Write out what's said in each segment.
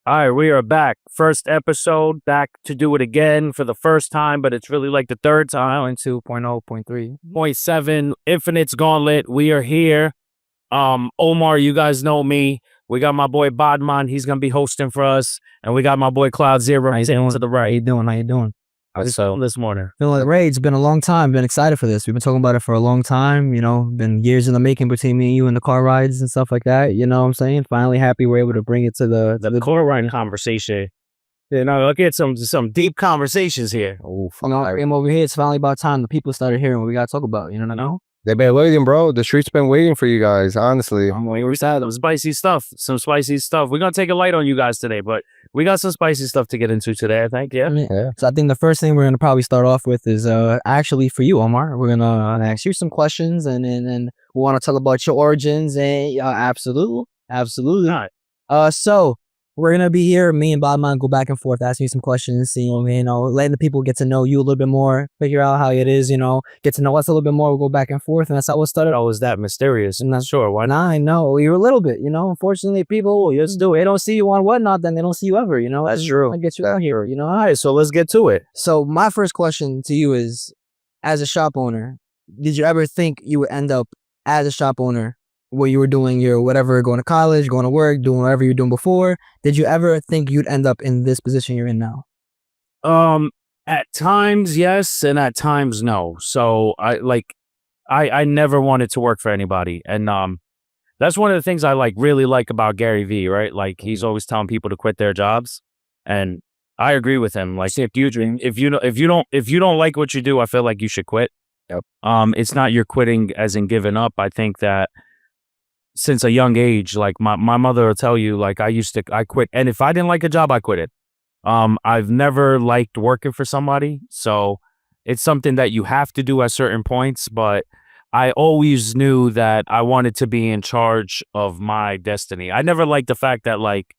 All right, we are back. First episode, back to do it again for the first time, but it's really like the third time. Point 2.0.3. Point 0.7, Infinite's Gauntlet. We are here. Omar, you guys know me. We got my boy Bodman. He's gonna be hosting for us, and we got my boy Cloud Zero. How you doing? To the right. How you doing? How you doing? So this morning. Feeling great. It's been a long time. Been excited for this. We've been talking about it for a long time. You know, been years in the making between me and you and the car rides and stuff like that. You know what I'm saying? Finally happy we're able to bring it to the car riding conversation. You know, look at some deep conversations here. Oh, I'm over here. It's finally about time the people started hearing what we got to talk about. You know what I know? They've been waiting, bro. The streets been waiting for you guys, honestly. We had some spicy stuff. We're going to take a light on you guys today, but we got some spicy stuff to get into today, I think. Yeah. So I think the first thing we're going to probably start off with is actually for you, Omar. We're going to ask you some questions and we want to talk about your origins. And absolutely. All right. So we're going to be here. Me and Bodman go back and forth, asking you some questions, seeing, letting the people get to know you a little bit more, figure out how it is, get to know us a little bit more. We'll go back and forth. And that's how it started. Oh, is that mysterious? I'm not sure. Why not? I know. You're a little bit, unfortunately, people just do it. They don't see you on whatnot, then they don't see you ever, That's true. I get you out here, All right, so let's get to it. So my first question to you is, as a shop owner, did you ever think you would end up as a shop owner where you were doing your whatever, going to college, going to work, doing whatever you were doing before? Did you ever think you'd end up in this position you're in now? At times, yes, and at times, no. So I never wanted to work for anybody. And that's one of the things I really like about Gary Vee, right? Like he's always telling people to quit their jobs. And I agree with him. Like if you don't like what you do, I feel like you should quit. Yep. It's not you're quitting as in giving up. I think that since a young age, like my mother will tell you, like I quit. And if I didn't like a job, I quit it. I've never liked working for somebody. So it's something that you have to do at certain points, but I always knew that I wanted to be in charge of my destiny. I never liked the fact that like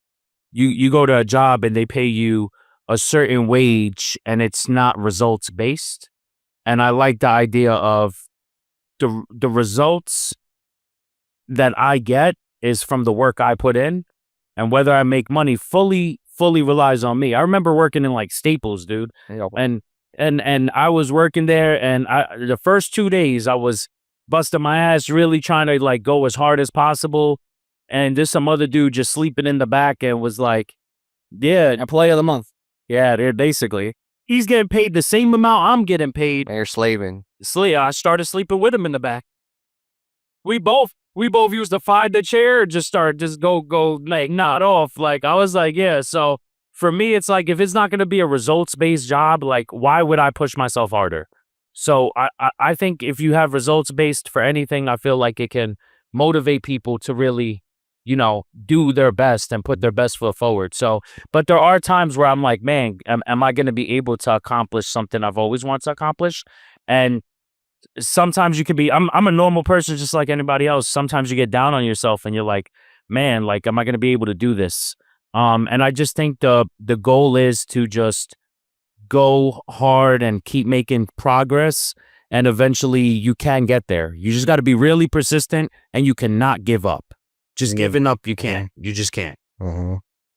you go to a job and they pay you a certain wage and it's not results based. And I like the idea of the results that I get is from the work I put in, and whether I make money fully relies on me. I remember working in like Staples, dude. Yeah. And I was working there, and the first 2 days I was busting my ass really trying to like go as hard as possible. And there's some other dude just sleeping in the back and was like, yeah, Employee of the month. Yeah, they're basically. He's getting paid the same amount I'm getting paid. And you're slaving. I started sleeping with him in the back. We both used to find the chair, just go like nod off. Like I was like, yeah. So for me, it's like if it's not going to be a results based job, like why would I push myself harder? So I think if you have results based for anything, I feel like it can motivate people to really, do their best and put their best foot forward. So, but there are times where I'm like, man, am I going to be able to accomplish something I've always wanted to accomplish? And sometimes you can be, I'm a normal person just like anybody else. Sometimes you get down on yourself and you're like, man, like, am I going to be able to do this? And I just think the goal is to just go hard and keep making progress. And eventually you can get there. You just got to be really persistent and you cannot give up. Just giving up, you can't. You just can't. Mm-hmm.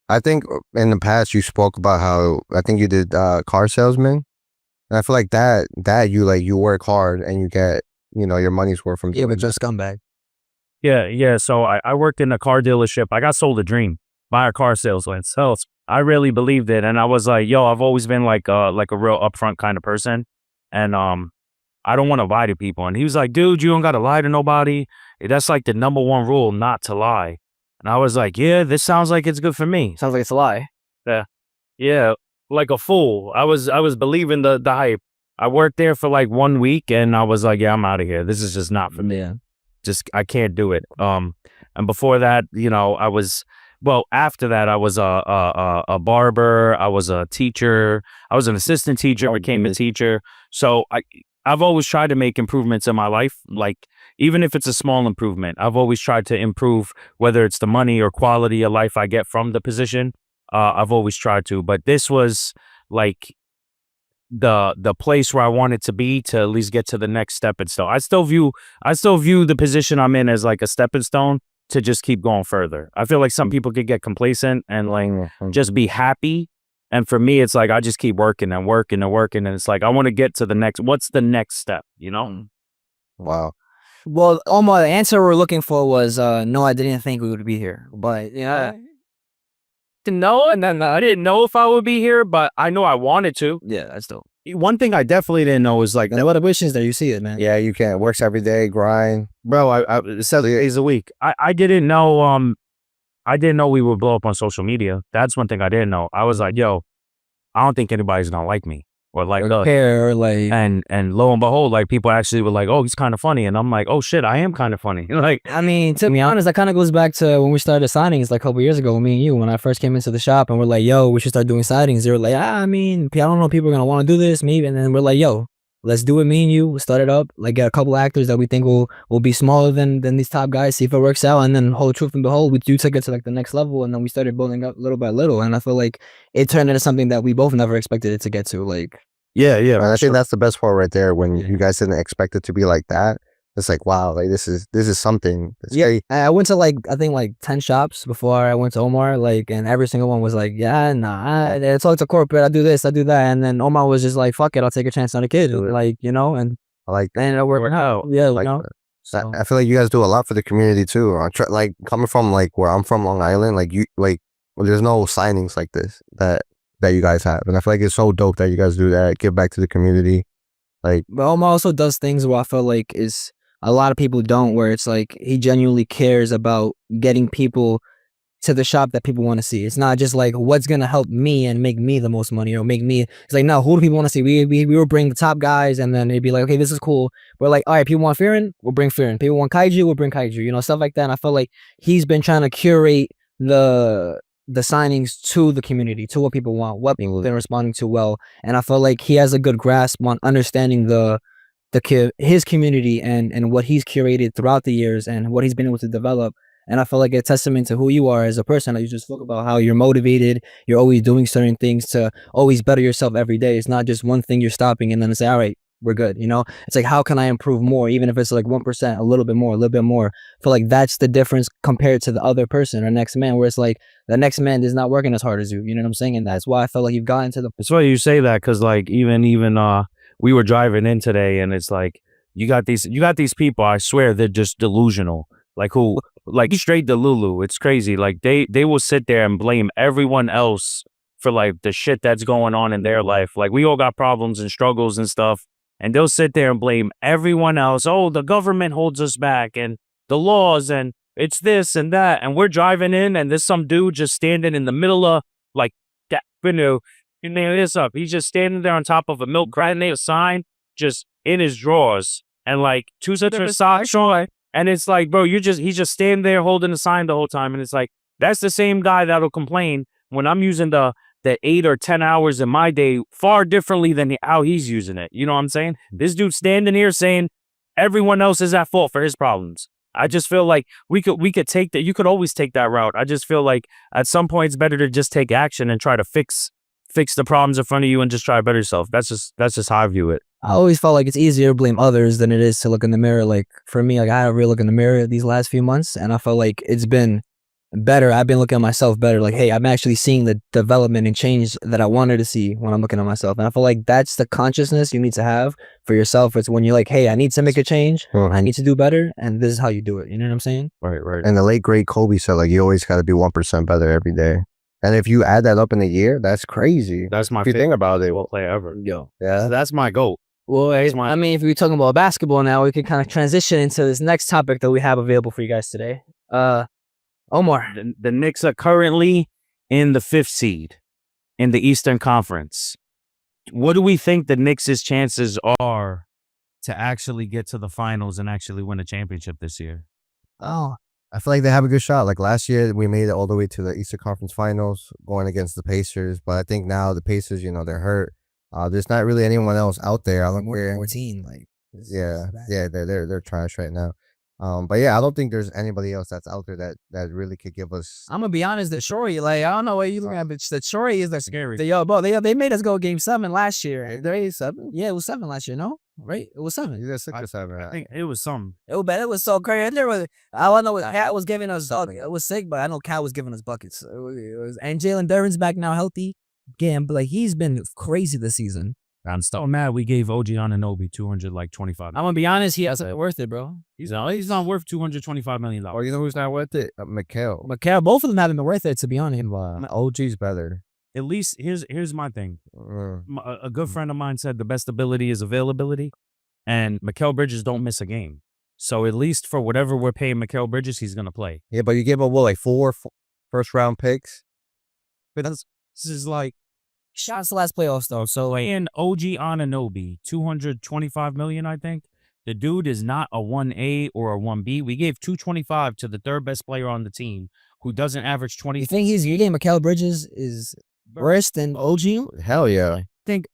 I think in the past you spoke about how, I think you did car salesman. And I feel like that you work hard and you get, your money's worth from. Yeah, but just scumbag. Yeah. So I worked in a car dealership. I got sold a dream by a car salesman. So I really believed it. And I was like, yo, I've always been like a real upfront kind of person. And I don't want to lie to people. And he was like, dude, you don't got to lie to nobody. That's like the number one rule, not to lie. And I was like, yeah, this sounds like it's good for me. Sounds like it's a lie. Yeah. Like a fool. I was believing the hype. I worked there for like 1 week and I was like, yeah, I'm out of here. This is just not for me. Yeah. I can't do it. And before that, after that, I was a barber. I was a teacher. I was an assistant teacher. I became a teacher. So I've always tried to make improvements in my life. Like, even if it's a small improvement, I've always tried to improve, whether it's the money or quality of life I get from the position. I've always tried to, but this was like the place where I wanted to be to at least get to the next stepping stone. I still view the position I'm in as like a stepping stone, to just keep going further. I feel like some people could get complacent and like just be happy. And for me, it's like I just keep working and working and working. And it's like I want to get to the next, what's the next step, you know? Wow. Well, Omar, the answer we're looking for was no, I didn't think we would be here. But yeah, Didn't know, and then I didn't know if I would be here, but I know I wanted to. yeah, that's dope. One thing I definitely didn't know is like, And what wishes there, you see it, man. Yeah, you can't. Works every day, grind. bro, I 7 days a week. I didn't know we would blow up on social media. That's one thing I didn't know. I was like, yo, I don't think anybody's gonna like me or like us. Care, like, And lo and behold, like people actually were like, oh, he's kind of funny, and I'm like, oh shit, I am kind of funny. Like, I mean, to be honest, that kind of goes back to when we started signings like a couple years ago with me and you, when I first came into the shop and we're like, yo, we should start doing signings. They were like, I mean, I don't know if people are going to want to do this, maybe. And then we're like, yo, let's do it, me and you. We'll start it up, like get a couple actors that we think will be smaller than these top guys, see if it works out. And then whole truth and behold, we do took it to like the next level. And then we started building up little by little. And I feel like it turned into something that we both never expected it to get to. Like, yeah. And I think that's the best part right there. When you guys didn't expect it to be like that, it's like, wow, like this is something. It's yeah, I went to like, I think like 10 shops before I went to Omar, like, and every single one was like, yeah, nah, I talk to corporate, I do this, I do that. And then Omar was just like, fuck it, I'll take a chance on a kid. Like, you know, and I like they ended up working out. Yeah, like you know. that. So, I feel like you guys do a lot for the community too. Like coming from like where I'm from, Long Island, like there's no signings like this that you guys have, and I feel like it's so dope that you guys do that, give back to the community. Like, but Omar also does things where I feel like is a lot of people don't, where it's like he genuinely cares about getting people to the shop that people want to see. It's not just like what's gonna help me and make me the most money or make me. It's like, no, who do people want to see? We will bring the top guys, and then it'd be like, okay, this is cool. We're like, all right, people want Fearon, we'll bring Fearon. People want Kaiju, we'll bring Kaiju. You know, stuff like that. And I feel like he's been trying to curate the signings to the community, to what people want, what people been responding to well. And I feel like he has a good grasp on understanding his community and what he's curated throughout the years and what he's been able to develop. And I feel like a testament to who you are as a person. Like you just spoke about how you're motivated, you're always doing certain things to always better yourself every day. It's not just one thing you're stopping and then say, all right, we're good. You know, it's like, how can I improve more? Even if it's like 1%, a little bit more. I feel like that's the difference compared to the other person or next man, where it's like the next man is not working as hard as you. You know what I'm saying? And that's why I felt like you've gotten to the. It's funny you say that, because like even we were driving in today, and it's like you got these people. I swear they're just delusional. Like who, like straight Delulu. It's crazy. Like they will sit there and blame everyone else for like the shit that's going on in their life. Like we all got problems and struggles and stuff. And they'll sit there and blame everyone else. Oh, the government holds us back and the laws and it's this and that. And we're driving in and there's some dude just standing in the middle of like that, you name this up. He's just standing there on top of a milk carton, a sign just in his drawers and like two sets of socks on. And it's like, bro, he's just standing there holding the sign the whole time. And it's like, that's the same guy that'll complain when I'm using the 8 or 10 hours in my day far differently than how he's using it. You know what I'm saying? This dude standing here saying everyone else is at fault for his problems. I just feel like we could take that. You could always take that route. I just feel like at some point it's better to just take action and try to fix the problems in front of you and just try to better yourself. That's just how I view it. I always felt like it's easier to blame others than it is to look in the mirror. Like for me, like I had a real look in the mirror these last few months, and I felt like it's been better. I've been looking at myself better. Like, hey, I'm actually seeing the development and change that I wanted to see when I'm looking at myself. And I feel like that's the consciousness you need to have for yourself. It's when you're like, hey, I need to make a change. I need to do better. And this is how you do it. You know what I'm saying? Right. And the late great Kobe said, like, you always got to be 1% better every day. And if you add that up in a year, that's crazy. That's my if you think about it. Well, play ever. Yo. Yeah. That's my goal. Well, I mean, if we're talking about basketball now, we can kind of transition into this next topic that we have available for you guys today. Omar. The Knicks are currently in the 5th seed in the Eastern Conference. What do we think the Knicks' chances are to actually get to the finals and actually win a championship this year? Oh, I feel like they have a good shot. Like last year, we made it all the way to the Eastern Conference Finals going against the Pacers. But I think now the Pacers, they're hurt. There's not really anyone else out there. I don't know. 14, like. They're trash right now. But yeah, I don't think there's anybody else that's out there that really could give us. I'm gonna be honest, the Shorey, like I don't know what you looking at, but the Shorey is the scary. They made us go Game 7 last year. They 7? Yeah, it was 7 last year. No, right? It was 7. Either 6 or 7. I think it was some. It was so crazy. I don't know what Cat was giving us. It was sick, but I know Cat was giving us buckets. And Jalen Duren's back now healthy. Again, but like he's been crazy this season. I'm still mad we gave OG Anunoby 225. I'm gonna be honest, he wasn't worth it, bro. He's not worth $225 million. Or you know who's not worth it? Mikhail. Mikal, both of them haven't been worth it, to be honest. OG's better. At least here's my thing. Mm. A good friend of mine said the best ability is availability, and Mikal Bridges don't miss a game. So at least for whatever we're paying Mikal Bridges, he's gonna play. Yeah, but you give him like 4 first-round picks? But this is like Shots the last playoffs though, so like and OG Anunoby, $225 million, I think. The dude is not a 1A or a 1B. We gave $225 to the third best player on the team who doesn't average 20. you think your game Mikal Bridges is worse than OG? Hell yeah.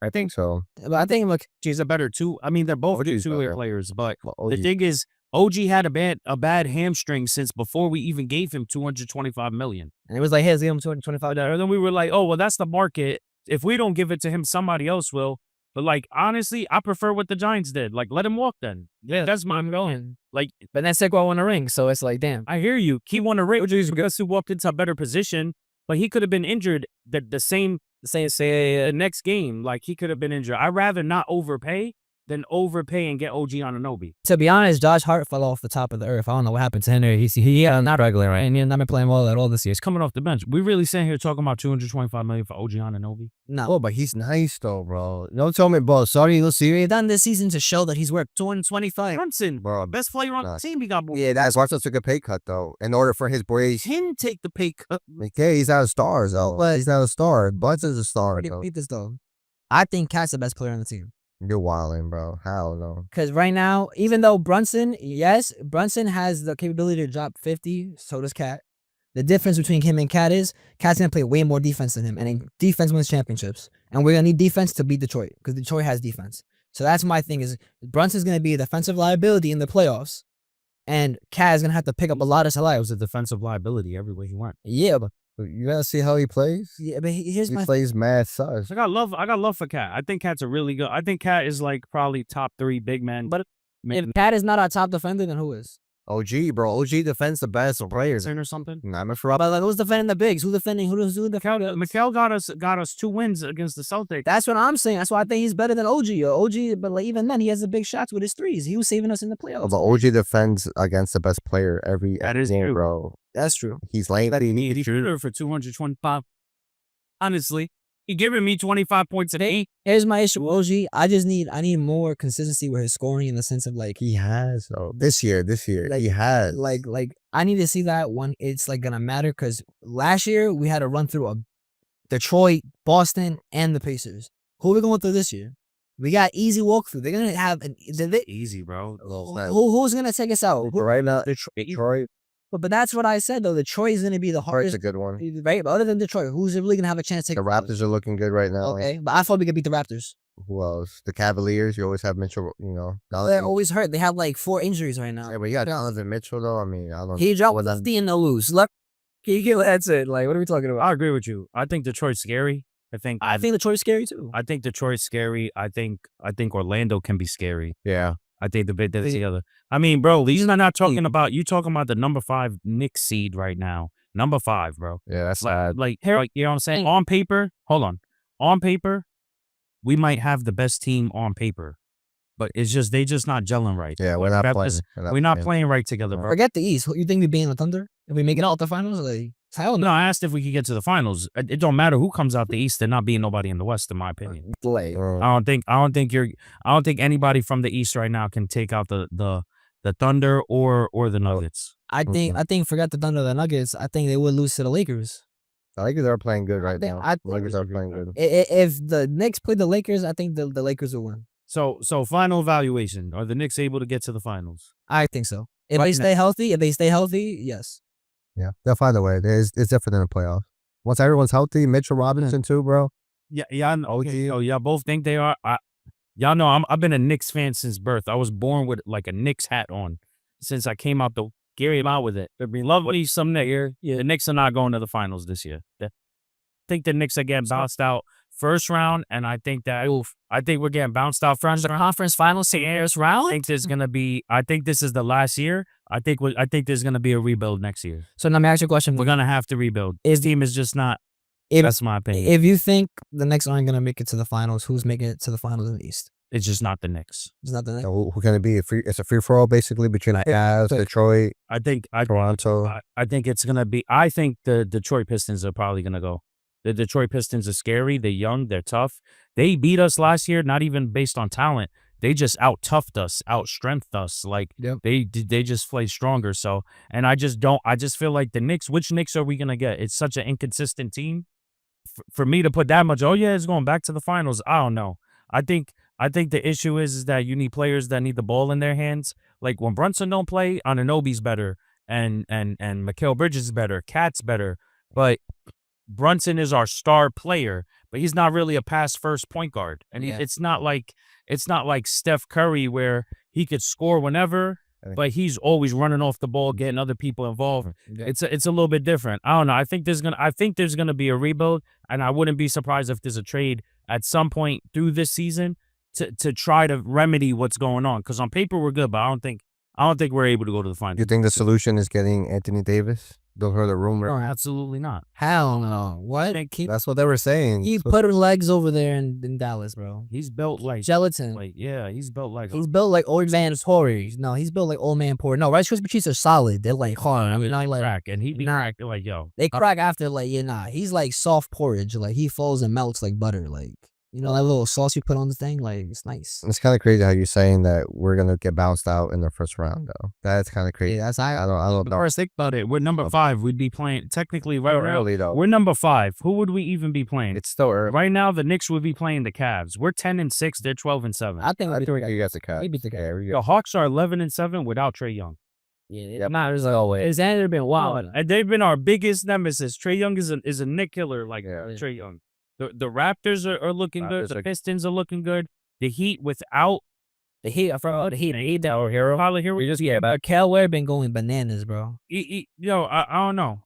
I think So. But I think look, she's a better two. I mean, they're both OG's two-way better. players, but Well, the thing is, OG had a bad hamstring since before we even gave him $225 million. and it was like, hey, let's give him $225. And then we were like, oh, well, that's the market. If we don't give it to him, somebody else will. But like, honestly, I prefer what the Giants did. Like, let him walk then. Yeah, That's my going. Like, but then Saquon won a ring, so it's like, damn. I hear you. He won a ring because he walked into a better position, but he could have been injured the same say next game. Like, he could have been injured. I'd rather not overpay than overpay and get OG Anunoby. To be honest, Josh Hart fell off the top of the earth. I don't know what happened to him there. He not regular, right? And he's not been playing well at all this year. He's coming off the bench. We really sitting here talking about $225 million for OG Anunoby. No. Oh, but he's nice though, bro. Don't tell me, bro. Sorry, let's see. He done this season to show that he's worth 225. Brunson, Bro, best player on the team, he got more. yeah, that's why took a pay cut though. In order for his boys, Him take the pay cut. okay, he's not a star though. But- He's not a star. Bunson's a star though. Beat this though. I think Cat's the best player on the team. You're wilding, bro. Hell no. Because right now, even though Brunson has the capability to drop 50, so does Cat. The difference between him and Cat is Cat's going to play way more defense than him. And defense wins championships. And we're going to need defense to beat Detroit because Detroit has defense. So that's my thing is Brunson's going to be a defensive liability in the playoffs. And Cat is going to have to pick up a lot of It slack. was a defensive liability everywhere he went. Yeah, but You gotta see how he plays. here's He my plays mad sus. I got love for Cat. I think Cat's a really good. I think Cat is like probably top 3 big man. But if Cat is not our top defender, then who is? OG, bro. OG defends the best players. or something. Nah, I'm for But like, who's defending the bigs? Who's defending? Who's defending? Mikal got us 2 wins against the Celtics. That's what I'm saying. That's why I think he's better than OG. OG, but like even then, he has the big shots with his threes. He was saving us in the playoffs. But OG defends against the best player every That is game, true. bro. That's true. He's lame. That he needed shooter for 225. Honestly, he giving me 25 points a day. Here's my issue with OG. I need more consistency with his scoring in the sense of like He has though. This year, Like- he has. like I need to see that when it's like gonna matter because last year we had to run through a Detroit, Boston, and the Pacers. Who are we going through this year? We got easy walkthrough. They're gonna have Easy, bro. who's gonna take us out? right now, Detroit. But that's what I said though. Detroit is gonna be the Detroit's hardest, a good one. right? But other than Detroit, who's really gonna have a chance to The take us out? Raptors are looking good right now. Okay, but I thought we could beat the Raptors. Who else? The Cavaliers. You always have Mitchell. You know. They're always hurt. They have like 4 injuries right now. Yeah, but you got Donovan Mitchell though. I mean, I don't. He dropped Well, 50 in the lose. Look, that's it. Like, what are we talking about? I agree with you. I think Detroit's scary. I think Detroit's scary too. I think Detroit's scary. I think Orlando can be scary. Yeah. I think the bit that's together. I mean, bro, these are not talking about you talking about the number 5 Knicks seed right now. Number 5, bro. Yeah, that's sad. Like, you know what I'm saying? On paper, hold on. On paper, we might have the best team on paper. But it's just they just not gelling right. Yeah, we're not Raptors- playing. We're not playing right together, bro. Forget the East. You think we being the Thunder? If we make it out the finals, like hell No, no. I asked if we could get to the finals. It don't matter who comes out the East. They're not beating nobody in the West, in my opinion. Like, I don't think anybody from the East right now can take out the Thunder or the Nuggets. I think forget the Thunder, the Nuggets. I think they would lose to the Lakers. The Lakers are playing good right now. I think- Lakers are playing good. If the Knicks play the Lakers, I think the Lakers will win. So final evaluation. Are the Knicks able to get to the finals? I think so. If Right they stay healthy, yes. Yeah, they'll find a way. It's different than the playoffs. Once everyone's healthy, Mitchell Robinson too, bro. Yeah, I know. Okay. Oh, y'all both think they are. Y'all know I've been a Knicks fan since birth. I was born with like a Knicks hat on since I came out the Gary him out with it. It'd be lovely some next year. Yeah, the Knicks are not going to the finals this year. I think the Knicks are getting bounced out first round, and I think we're getting bounced out from the conference finals first round. I think this is the last year. I think there's gonna be a rebuild next year. So now let me ask you a question. We're gonna have to rebuild. His team is just not. That's my opinion. If you think the Knicks aren't gonna make it to the finals, who's making it to the finals in the East? It's just not the Knicks. It's not the Knicks. So who can it be? It's a free for all basically between Cavs, Detroit, Toronto. I think it's gonna be. I think the Detroit Pistons are probably gonna go. The Detroit Pistons are scary. They're young. They're tough. They beat us last year, not even based on talent. They just out-toughed us, out-strengthed us. Like, they just play stronger. So, and I just feel like the Knicks, which Knicks are we going to get? It's such an inconsistent team. For me to put that much, it's going back to the finals, I don't know. I think the issue is that you need players that need the ball in their hands. Like, when Brunson don't play, Anunoby's better, and Mikal Bridges is better, Cat's better, but Brunson is our star player, but he's not really a pass-first point guard. And it's not like Steph Curry where he could score whenever, but he's always running off the ball, getting other people involved. It's a little bit different. I don't know. I think there's gonna be a rebuild, and I wouldn't be surprised if there's a trade at some point through this season to try to remedy what's going on. Because on paper we're good, but I don't think we're able to go to the finals. You think the solution is getting Anthony Davis? Don't heard the rumor. No, absolutely not. Hell no. What? That's what they were saying. He put legs over there in Dallas, bro. He's built like gelatin. He's built like old man Tories. No, he's built like old man Porter. No, Rice Krispie treats are solid. They're like hard. I mean, not like crack, and he be cracked like They crack after he's like soft porridge. Like he falls and melts like butter. Like that little sauce you put on the thing. Like it's nice. It's kind of crazy how you're saying that we're gonna get bounced out in the first round, though. That's kind of crazy. Yeah, I don't know. First, think about it. We're number 5. We'd be playing technically right early though. We're number 5. Who would we even be playing? It's still early. Right now, the Knicks would be playing the Cavs. We're 10-6. They're 12-7. I think you guys the Cavs. We beat the Cavs. The Hawks are 11-7 without Trae Young. Yeah, not as always. It's been wild. And they've been our biggest nemesis. Trae Young is a Knick killer like Trae Young. The Raptors are looking good. The Pistons are looking good. The Heat without the Heat, the Heat our hero. Tyler Hero. We just but Cal Ware been going bananas, bro. I don't know.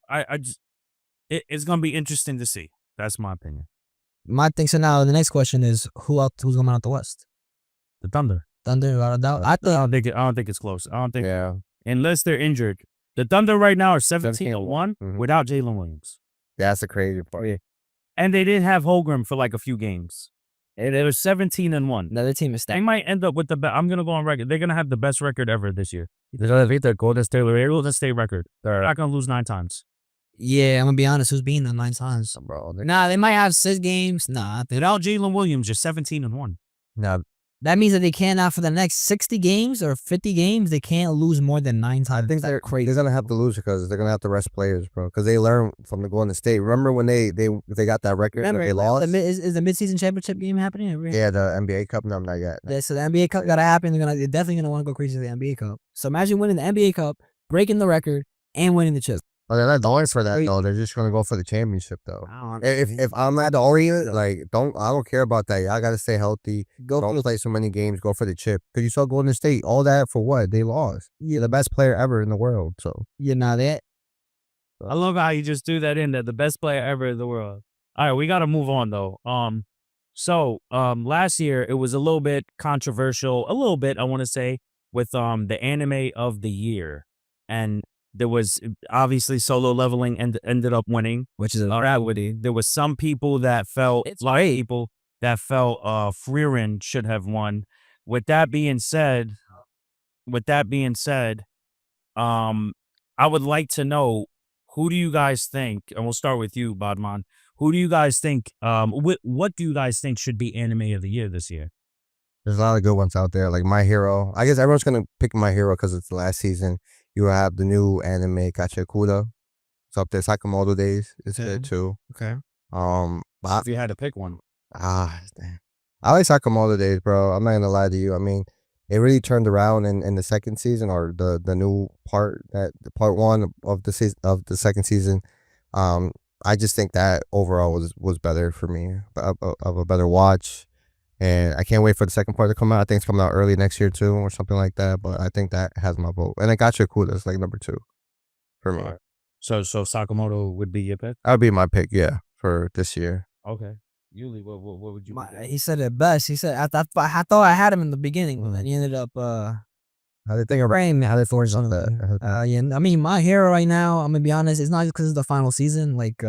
It's gonna be interesting to see. That's my opinion. My thing. So now the next question is who's coming out the West? The Thunder. Thunder, without a doubt. I don't think it's close. I don't think. Yeah. Unless they're injured. The Thunder right now are 17-1 without Jalen Williams. That's the crazy part. Yeah. And they didn't have Holmgren for like a few games. And they were 17-1. Another team is stacked. They might end up with I'm gonna go on record. They're gonna have the best record ever this year. They're gonna beat their Golden State record. They're not gonna lose 9 times. Yeah, I'm gonna be honest. Who's beating them 9 times, bro? They might have 6 games. Nah, without Jalen Williams, you're 17-1. No. That means that they cannot for the next 60 games or 50 games, they can't lose more than 9 times. I think they're crazy. They're gonna have to lose because they're gonna have to rest players, bro. Because they learn from the Golden State. Remember when they got that record? Remember, they lost. Is the midseason championship game happening? Yeah, the NBA Cup. No, not yet. Yeah, so the NBA Cup gotta happen. They're definitely gonna want to go crazy to the NBA Cup. So imagine winning the NBA Cup, breaking the record, and winning the chip. Oh, they're not going for that though. They're just gonna go for the championship though. If I'm not the Orient, I don't care about that. Y'all gotta stay healthy. Don't play so many games. Go for the chip. Cause you saw Golden State, all that for what? They lost. Yeah, the best player ever in the world. So that. I love how you just threw that in there. The best player ever in the world. All right, we gotta move on though. So last year it was a little bit controversial. A little bit, I want to say, with the anime of the year, and there was obviously Solo Leveling ended up winning, which is a tragedy. There was some people that felt Frieren should have won. With that being said, I would like to know, who do you guys think, and we'll start with you, Badman. Who do you guys think, what do you guys think should be anime of the year this year? There's a lot of good ones out there, like My Hero. I guess everyone's going to pick My Hero because it's the last season. You have the new anime, Kachikuda. It's up there. Sakamoto Days. It's there too. Okay. But if you had to pick one. Damn. I like Sakamoto Days, bro. I'm not going to lie to you. I mean, it really turned around in the second season, or the new part, part 1 of the second season. I just think that overall was better for me, of a better watch. And I can't wait for the second part to come out. I think it's coming out early next year too, or something like that. But I think that has my vote. And I got Kuda. It's like number 2 for me. So Sakamoto would be your pick? That would be my pick, yeah, for this year. Okay. Yuli, what would you? He said it best. He said, I thought I had him in the beginning, but then he ended up, How they think of brain? How they force on that? yeah, I mean, my hero right now, I'm gonna be honest, it's not just because it's the final season. Like,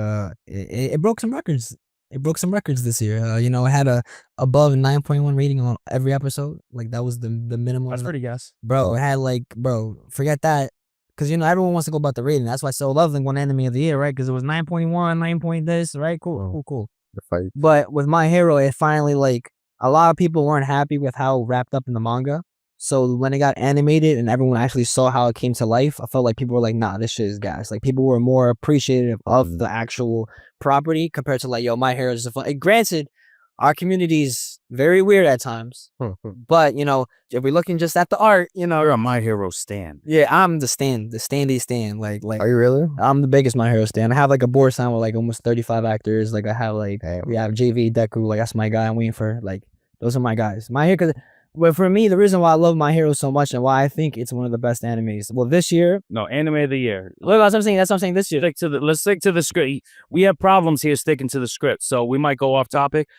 it broke some records. It broke some records this year. You know, it had a above 9.1 rating on every episode. Like, that was the minimum. That's pretty gas. Bro, it had like, bro, forget that. Because, you know, everyone wants to go about the rating. That's why So Loving won Anime of the Year, right? Because it was 9.1, 9 point this, right? Cool. The fight. But with My Hero, it finally, like, a lot of people weren't happy with how it wrapped up in the manga. So when it got animated and everyone actually saw how it came to life, I felt like people were like, nah, this shit is gas. Like, people were more appreciative of the actual property compared to like, yo, My Hero is a fun. Granted, our community's very weird at times. But, you know, if we're looking just at the art, you know. You're a My Hero stan. Yeah, I'm the standy stan. Like, Are you really? I'm the biggest My Hero stan. I have like a board sign with like almost 35 actors. Like, I have like, we have JV, Deku, like that's my guy I'm waiting for. Like, those are my guys. My Hero, cause, but for me, the reason why I love My Hero so much and why I think it's one of the best animes. Well, this year. No, Anime of the Year. Look, that's what I'm saying. That's what I'm saying this year. Let's stick to the script. We have problems here sticking to the script, so we might go off topic.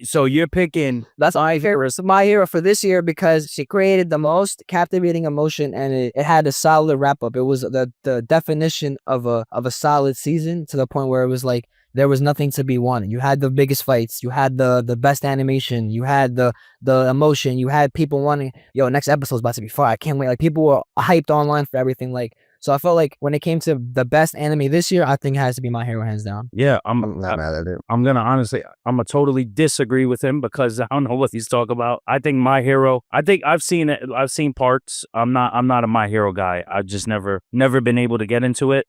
So you're picking. That's My Hero. So My Hero for this year because she created the most captivating emotion and it had a solid wrap up. It was the definition of a solid season to the point where it was like there was nothing to be wanted. You had the biggest fights. You had the best animation. You had the emotion. You had people wanting, yo, next episode's about to be fire. I can't wait. Like, people were hyped online for everything. Like, so I felt like when it came to the best anime this year, I think it has to be My Hero hands down. Yeah, I'm not mad at it. I'm gonna totally disagree with him because I don't know what he's talking about. I think My Hero. I think I've seen it. I've seen parts. I'm not a My Hero guy. I've just never been able to get into it.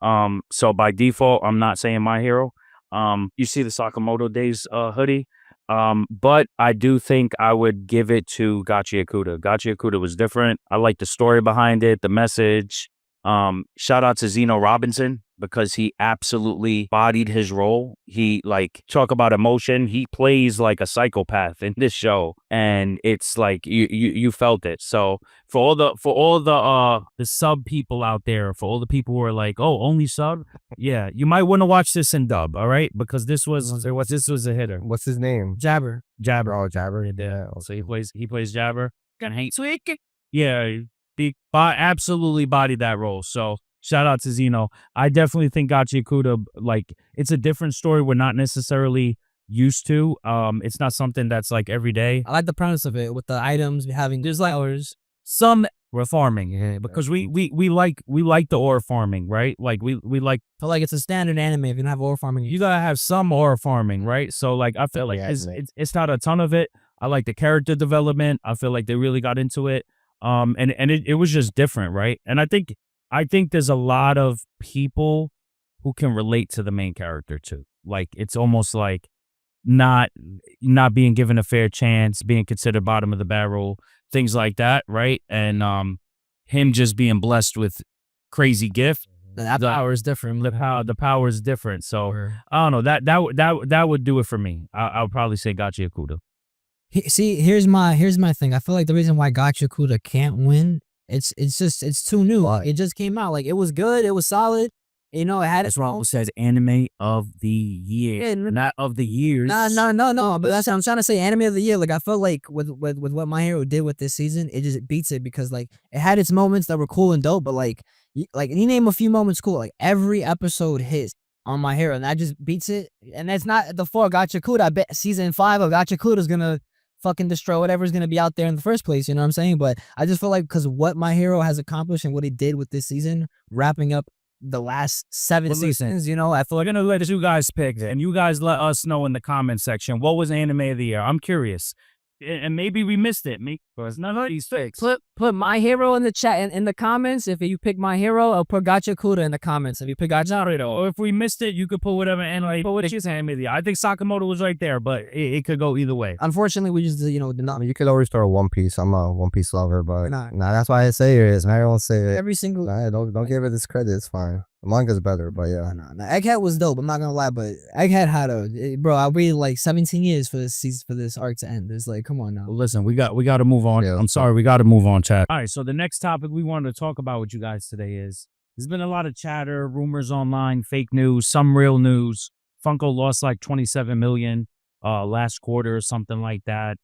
So by default, I'm not saying My Hero. You see the Sakamoto Days hoodie. But I do think I would give it to Gachi Akuda. Gachi Akuda was different. I like the story behind it, the message. Shout out to Zeno Robinson because he absolutely bodied his role. He talk about emotion. He plays like a psychopath in this show, and it's like you felt it. So for all the sub people out there, for all the people who are like, oh, only sub, yeah, you might want to watch this in dub, all right? Because this was a hitter. What's his name? Jabber. Oh, Jabber. Yeah. So he plays Jabber. Can hate Sweet. Yeah. He absolutely bodied that role. So shout out to Zeno. I definitely think Gachi Akuda, like, it's a different story we're not necessarily used to. It's not something that's like every day. I like the premise of it with the items having There's like some we're farming because we like the ore farming, right? Like we like feel like it's a standard anime. If you don't have ore farming, you gotta have some ore farming, right? So like I feel like it's not a ton of it. I like the character development. I feel like they really got into it. And it was just different, right? And I think there's a lot of people who can relate to the main character too. Like, it's almost like not being given a fair chance, being considered bottom of the barrel, things like that, right? And him just being blessed with crazy gift. That power is different. The power is different. So I don't know. That would do it for me. I would probably say Gachi Akuda. See, here's my thing. I feel like the reason why Gachi Akuda can't win, it's too new. It just came out. Like, it was good. It was solid. You know, it had. That's wrong. It says Anime of the Year, not of the years. No. But that's what I'm trying to say. Anime of the Year. Like, I felt like with what My Hero did with this season, it just beats it because like it had its moments that were cool and dope. But like you name a few moments cool. Like, every episode hits on My Hero, and that just beats it. And that's not the for Gachi Akuda. I bet season 5 of Gachi Akuda is gonna fucking destroy whatever's gonna be out there in the first place, you know what I'm saying? But I just feel like because what My Hero has accomplished and what he did with this season, wrapping up the last 7 seasons, you know, I feel like we're gonna let you guys pick, and you guys let us know in the comment section what was Anime of the Year. I'm curious. And maybe we missed it, because none of these picks. Put My Hero in the chat in the comments. If you pick My Hero, I'll put Gachi Akuda in the comments. If you pick Gachi Akuda, or if we missed it, you could put whatever anime. Put what is anime of the Year. I think Sakamoto was right there, but it could go either way. Unfortunately, we just did not. I mean, you could always throw One Piece. I'm a One Piece lover, but nah, that's why I say it is. Man, I don't say it. Every single. Nah, don't give it this credit. It's fine. The manga's better, but yeah. No. Egghead was dope. I'm not gonna lie, but Egghead had bro. I waited like 17 years for this season, for this arc to end. It's like, come on now. Well, listen, we got to move on. Yeah, I'm sorry, we got to move on, chat. All right, so the next topic we wanted to talk about with you guys today is there's been a lot of chatter, rumors online, fake news, some real news. Funko lost like 27 million. last quarter or something like that.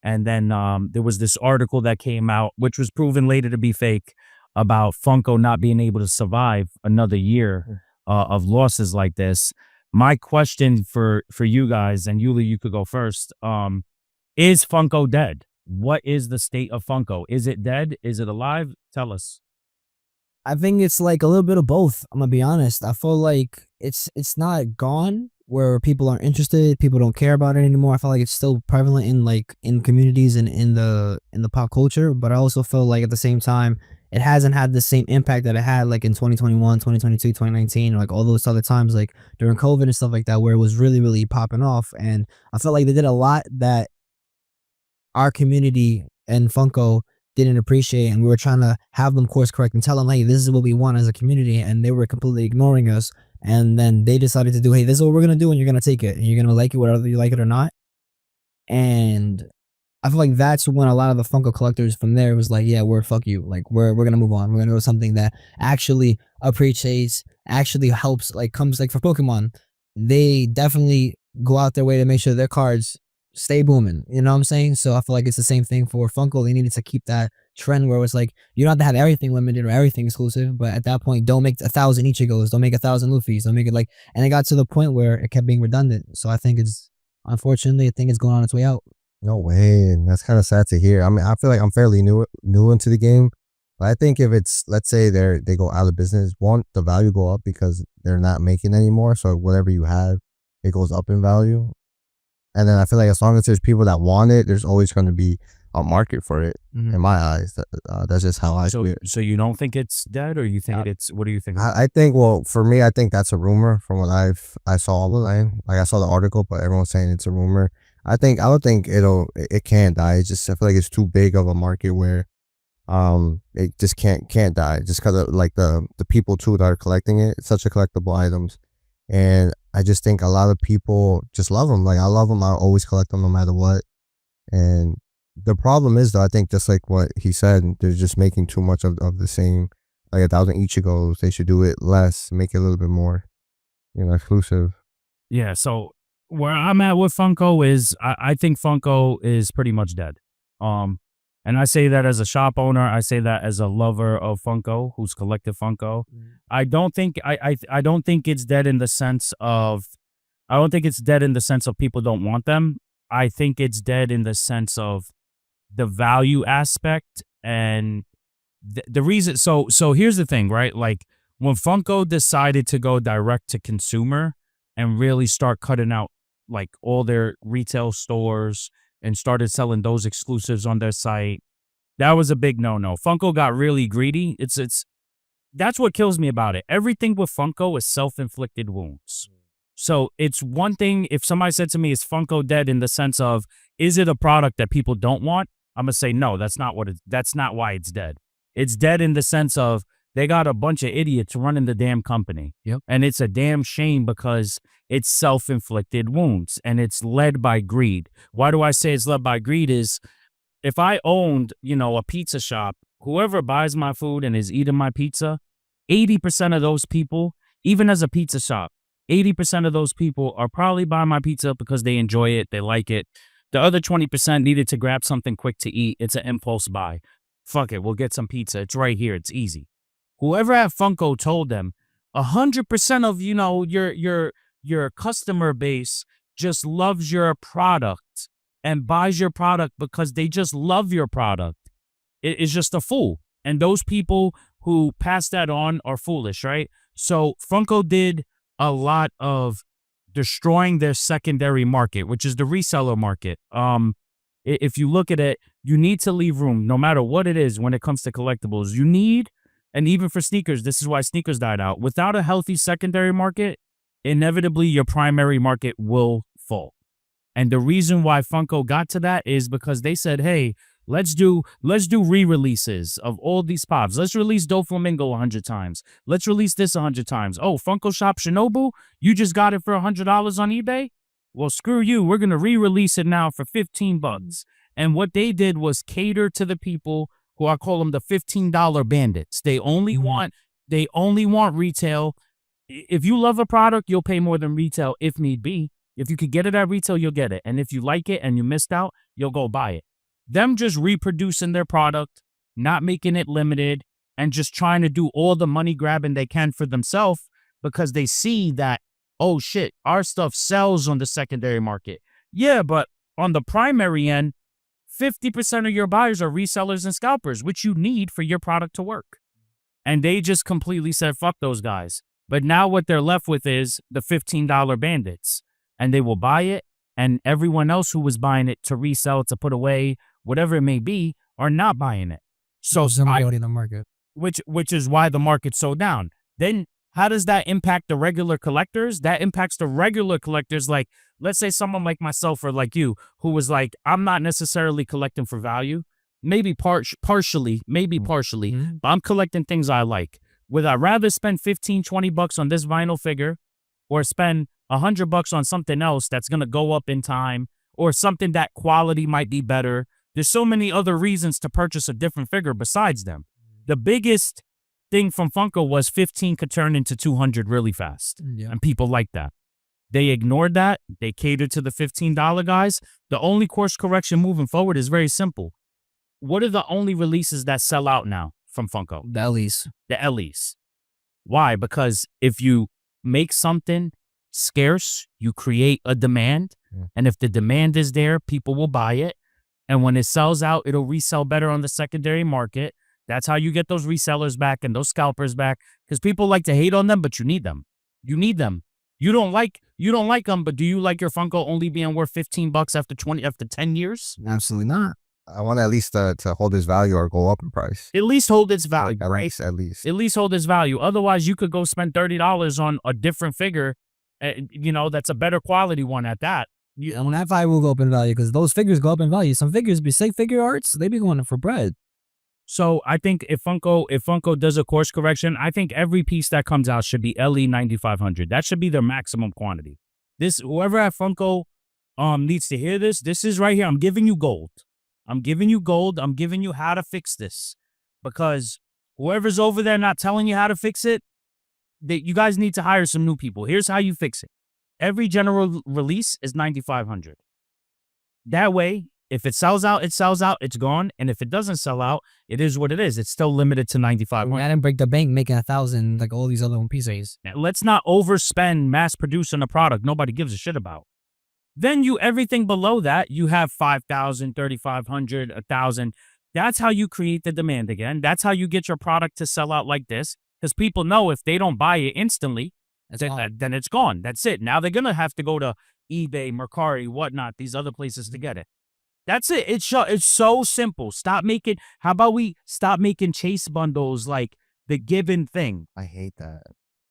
And then there was this article that came out, which was proven later to be fake, about Funko not being able to survive another year of losses like this. My question for you guys, and Yuli, you could go first. Is Funko dead? What is the state of Funko? Is it dead? Is it alive? Tell us. I think it's like a little bit of both. I'm gonna be honest. I feel like it's not gone where people aren't interested, people don't care about it anymore. I feel like it's still prevalent in communities and in the pop culture, but I also feel like at the same time it hasn't had the same impact that it had like in 2021, 2022, 2019, like all those other times like during COVID and stuff like that where it was really really popping off. And I felt like they did a lot that our community and Funko didn't appreciate, and we were trying to have them course correct and tell them, hey, this is what we want as a community, and they were completely ignoring us. And then they decided to do, hey, this is what we're gonna do, and you're gonna take it, and you're gonna like it whether you like it or not. And I feel like that's when a lot of the Funko collectors from there was like, yeah, fuck you, like we're gonna move on. We're gonna go something that actually appreciates, actually helps, like comes like for Pokemon, they definitely go out their way to make sure their cards stay booming. You know what I'm saying? So I feel like it's the same thing for Funko. They needed to keep that trend where it was like you don't have to have everything limited or everything exclusive, but at that point, don't make 1,000 Ichigos, don't make 1,000 Luffy's, don't make it like. And it got to the point where it kept being redundant. So I think it's unfortunately, I think it's going on its way out. No way, and that's kind of sad to hear. I mean, I feel like I'm fairly new into the game, but I think if it's, let's say they go out of business, won't the value go up because they're not making anymore? So whatever you have, it goes up in value. And then I feel like as long as there's people that want it, there's always going to be a market for it. In my eyes, that's just how I feel. So you don't think it's dead, or you think it's? What do you think? I think, well, for me, I think that's a rumor from what I saw online. Like I saw the article, but everyone's saying it's a rumor. I don't think it can't die. It's just I feel like it's too big of a market where it just can't die just because of like the people too that are collecting it. It's such a collectible items, and I just think a lot of people just love them. Like I love them. I always collect them no matter what. And the problem is though, I think just like what he said, they're just making too much of the same. Like 1,000 Ichigos, they should do it less, make it a little bit more, exclusive. Yeah. So where I'm at with Funko is I think Funko is pretty much dead. And I say that as a shop owner. I say that as a lover of Funko who's collected Funko. I don't think I don't think it's dead in the sense of people don't want them. I think it's dead in the sense of the value aspect and the reason. So here's the thing, right? Like when Funko decided to go direct to consumer and really start cutting out like all their retail stores and started selling those exclusives on their site, that was a big no-no. Funko got really greedy. That's what kills me about it. Everything with Funko is self-inflicted wounds. So it's one thing if somebody said to me, is Funko dead in the sense of, is it a product that people don't want? I'm going to say, no, that's not why it's dead. It's dead in the sense of they got a bunch of idiots running the damn company. Yep. And it's a damn shame because it's self-inflicted wounds and it's led by greed. Why do I say it's led by greed is if I owned, a pizza shop, whoever buys my food and is eating my pizza, 80% of those people, even as a pizza shop, 80% of those people are probably buying my pizza because they enjoy it, they like it. The other 20% needed to grab something quick to eat. It's an impulse buy. Fuck it, we'll get some pizza. It's right here. It's easy. Whoever at Funko told them 100% of, your customer base just loves your product and buys your product because they just love your product. It is just a fool. And those people who pass that on are foolish, right? So Funko did a lot of destroying their secondary market, which is the reseller market. If you look at it, you need to leave room, no matter what it is when it comes to collectibles. You need, and even for sneakers, this is why sneakers died out. Without a healthy secondary market, inevitably your primary market will fall. And the reason why Funko got to that is because they said, hey, let's do re-releases of all these pops. Let's release Doflamingo 100 times. Let's release this 100 times. Oh, Funko Shop Shinobu, you just got it for $100 on eBay? Well, screw you. We're going to re-release it now for $15. And what they did was cater to the people who I call them the $15 bandits. They only want retail. If you love a product, you'll pay more than retail if need be. If you could get it at retail, you'll get it. And if you like it and you missed out, you'll go buy it. Them just reproducing their product, not making it limited, and just trying to do all the money grabbing they can for themselves because they see that, oh shit, our stuff sells on the secondary market. Yeah, but on the primary end, 50% of your buyers are resellers and scalpers, which you need for your product to work. And they just completely said, fuck those guys. But now what they're left with is the $15 bandits. And they will buy it, and everyone else who was buying it to resell, to put away, whatever it may be, are not buying it. So somebody in the market. Which is why the market's so down. Then how does that impact the regular collectors? That impacts the regular collectors. Like, let's say someone like myself or like you, who was like, I'm not necessarily collecting for value. Maybe partially, but I'm collecting things I like. Would I rather spend 15, 20 bucks on this vinyl figure or spend $100 on something else that's going to go up in time or something that quality might be better? There's so many other reasons to purchase a different figure besides them. The biggest thing from Funko was 15 could turn into 200 really fast. Yeah. And people like that. They ignored that. They catered to the $15 guys. The only course correction moving forward is very simple. What are the only releases that sell out now from Funko? The Ellie's. The Ellie's. Why? Because if you make something scarce, you create a demand. Yeah. And if the demand is there, people will buy it. And when it sells out, it'll resell better on the secondary market. That's how you get those resellers back and those scalpers back. Because people like to hate on them, but you need them. You need them. You don't like them, but do you like your Funko only being worth $15 after 10 years? Absolutely not. I want at least to hold its value or go up in price. At least hold its value, At right? least. At least hold its value. Otherwise, you could go spend $30 on a different figure, that's a better quality one at that. And when that value will go up in value, because those figures go up in value. Some figures be say figure arts, they be going for bread. So I think if Funko does a course correction, I think every piece that comes out should be LE 9500. That should be their maximum quantity. Whoever at Funko needs to hear this. This is right here. I'm giving you gold. I'm giving you how to fix this, because whoever's over there not telling you how to fix it, you guys need to hire some new people. Here's how you fix it. Every general release is 9500. That way, if it sells out, it's gone. And if it doesn't sell out, it is what it is. It's still limited to 9500. I didn't break the bank making 1,000 like all these other One Pieces. Now, let's not overspend mass producing a product nobody gives a shit about. Then everything below that, you have 5,000, 3,500, 1,000. That's how you create the demand again. That's how you get your product to sell out like this. Because people know if they don't buy it instantly, then it's gone. That's it. Now they're going to have to go to eBay, Mercari, whatnot, these other places to get it. That's it. It's so simple. How about we stop making chase bundles like the given thing? I hate that.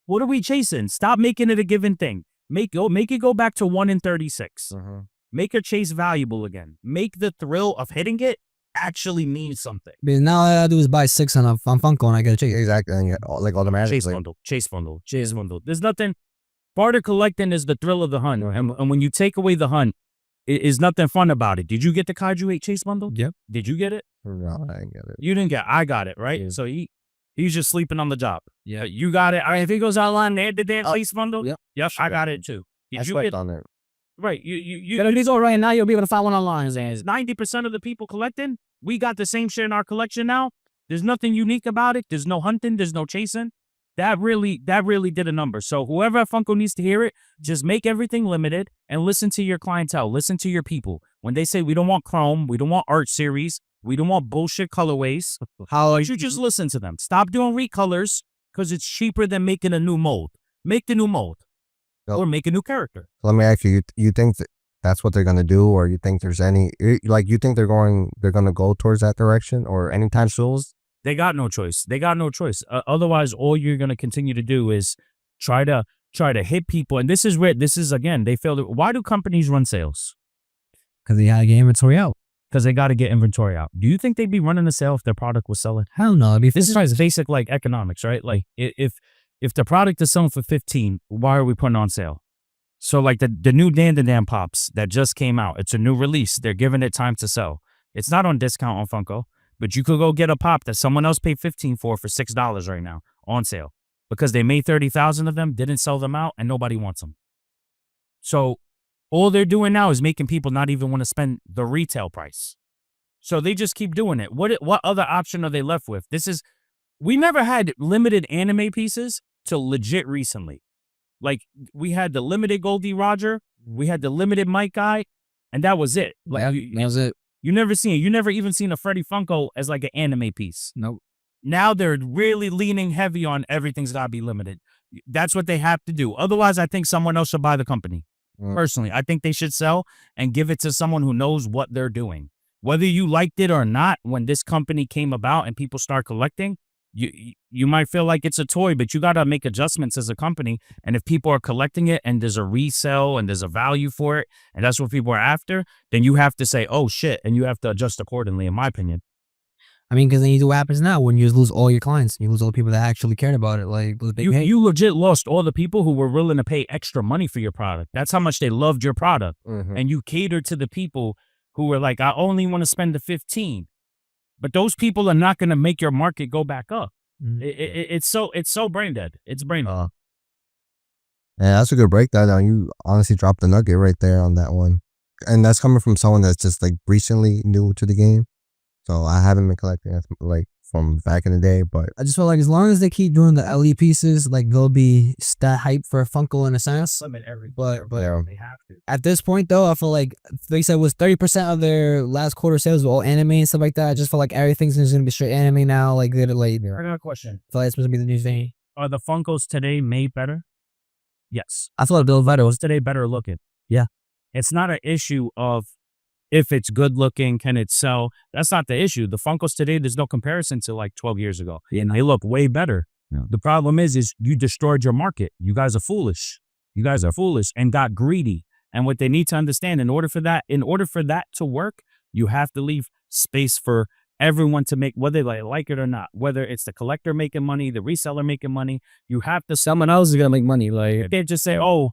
What are we chasing? Stop making it a given thing. Make it go back to 1 in 36. Uh-huh. Make a chase valuable again. Make the thrill of hitting it actually mean something. Because now all I do is buy 6 on Funko and I get a chase. Exactly. And like automatically. Chase bundle. There's nothing. Part of collecting is the thrill of the hunt. And when you take away the hunt, is nothing fun about it. Did you get the Kaiju 8 chase bundle? Yep. Did you get it? No, I didn't get it. You didn't get it. I got it, right? Yeah. So he's just sleeping on the job. Yeah. You got it. All right, if he goes online, they had the damn chase bundle. Yep. Yep, I got it too. I Did you slept get on it. right? You If these are right now, you'll be able to find one online. 90% of the people collecting, we got the same shit in our collection now. There's nothing unique about it. There's no hunting. There's no chasing. That really did a number. So whoever at Funko needs to hear it, just make everything limited and listen to your clientele. Listen to your people. When they say we don't want chrome, we don't want art series, we don't want bullshit colorways, you just listen to them. Stop doing recolors because it's cheaper than making a new mold. Make the new mold. Yep. Or make a new character. So let me ask you, you think that's what they're going to do, or you think there's any, like, you think they're going to go towards that direction or anytime soon? They got no choice. Otherwise, all you're going to continue to do is try to hit people. And this is again, they failed. Why do companies run sales? Because they had to get inventory out. Because they got to get inventory out. Do you think they'd be running a sale if their product was selling? Hell no. This is basic like economics, right? Like if the product is selling for 15, why are we putting on sale? So like the new Dandadan Pops that just came out, it's a new release. They're giving it time to sell. It's not on discount on Funko. But you could go get a pop that someone else paid $15 for $6 right now on sale because they made 30,000 of them, didn't sell them out, and nobody wants them. So All they're doing now is making people not even want to spend the retail price. So they just keep doing it. What other option are they left with? We never had limited anime pieces till legit recently. Like, we had the limited Goldie Roger, we had the limited Mike Guy, and that was it. Like, that was it. You never even seen a Freddy Funko as like an anime piece. Nope. Now they're really leaning heavy on everything's gotta be limited. That's what they have to do. Otherwise, I think someone else should buy the company. Personally, I think they should sell and give it to someone who knows what they're doing. Whether you liked it or not, when this company came about and people start collecting, you might feel like it's a toy, but you got to make adjustments as a company. And if people are collecting it and there's a resale and there's a value for it, and that's what people are after, then you have to say, oh shit, and you have to adjust accordingly, in my opinion. I mean, because then you do what happens now when you lose all your clients. You lose all the people that actually cared about it. Like, you legit lost all the people who were willing to pay extra money for your product. That's how much they loved your product. And you catered to the people who were like, I only want to spend the 15. But those people are not going to make your market go back up. It's so brain dead. It's brain dead. Yeah, that's a good breakdown. You honestly dropped the nugget right there on that one. And that's coming from someone that's just like recently new to the game. So I haven't been collecting like from back in the day, but I just feel like as long as they keep doing the LE pieces, like they'll be stat hype for Funko in a sense. But yeah. They have to. At this point though, I feel like they said was 30% of their last quarter sales were all anime and stuff like that. I just feel like everything's just gonna be straight anime now. Like they're like, I got a question. I feel like it's supposed to be the new thing. Are the Funkos today made better? Yes. I thought Bill Vetter was today better looking. Yeah. It's not an issue of if it's good looking, can it sell? That's not the issue. The Funkos today, there's no comparison to like 12 years ago. Yeah. They look way better. Yeah. The problem is you destroyed your market. You guys are foolish. You guys are foolish and got greedy. And what they need to understand, in order for that to work, you have to leave space for everyone to make, whether they like it or not, whether it's the collector making money, the reseller making money, you have to. Someone else is gonna make money. Like, you can't just say, oh,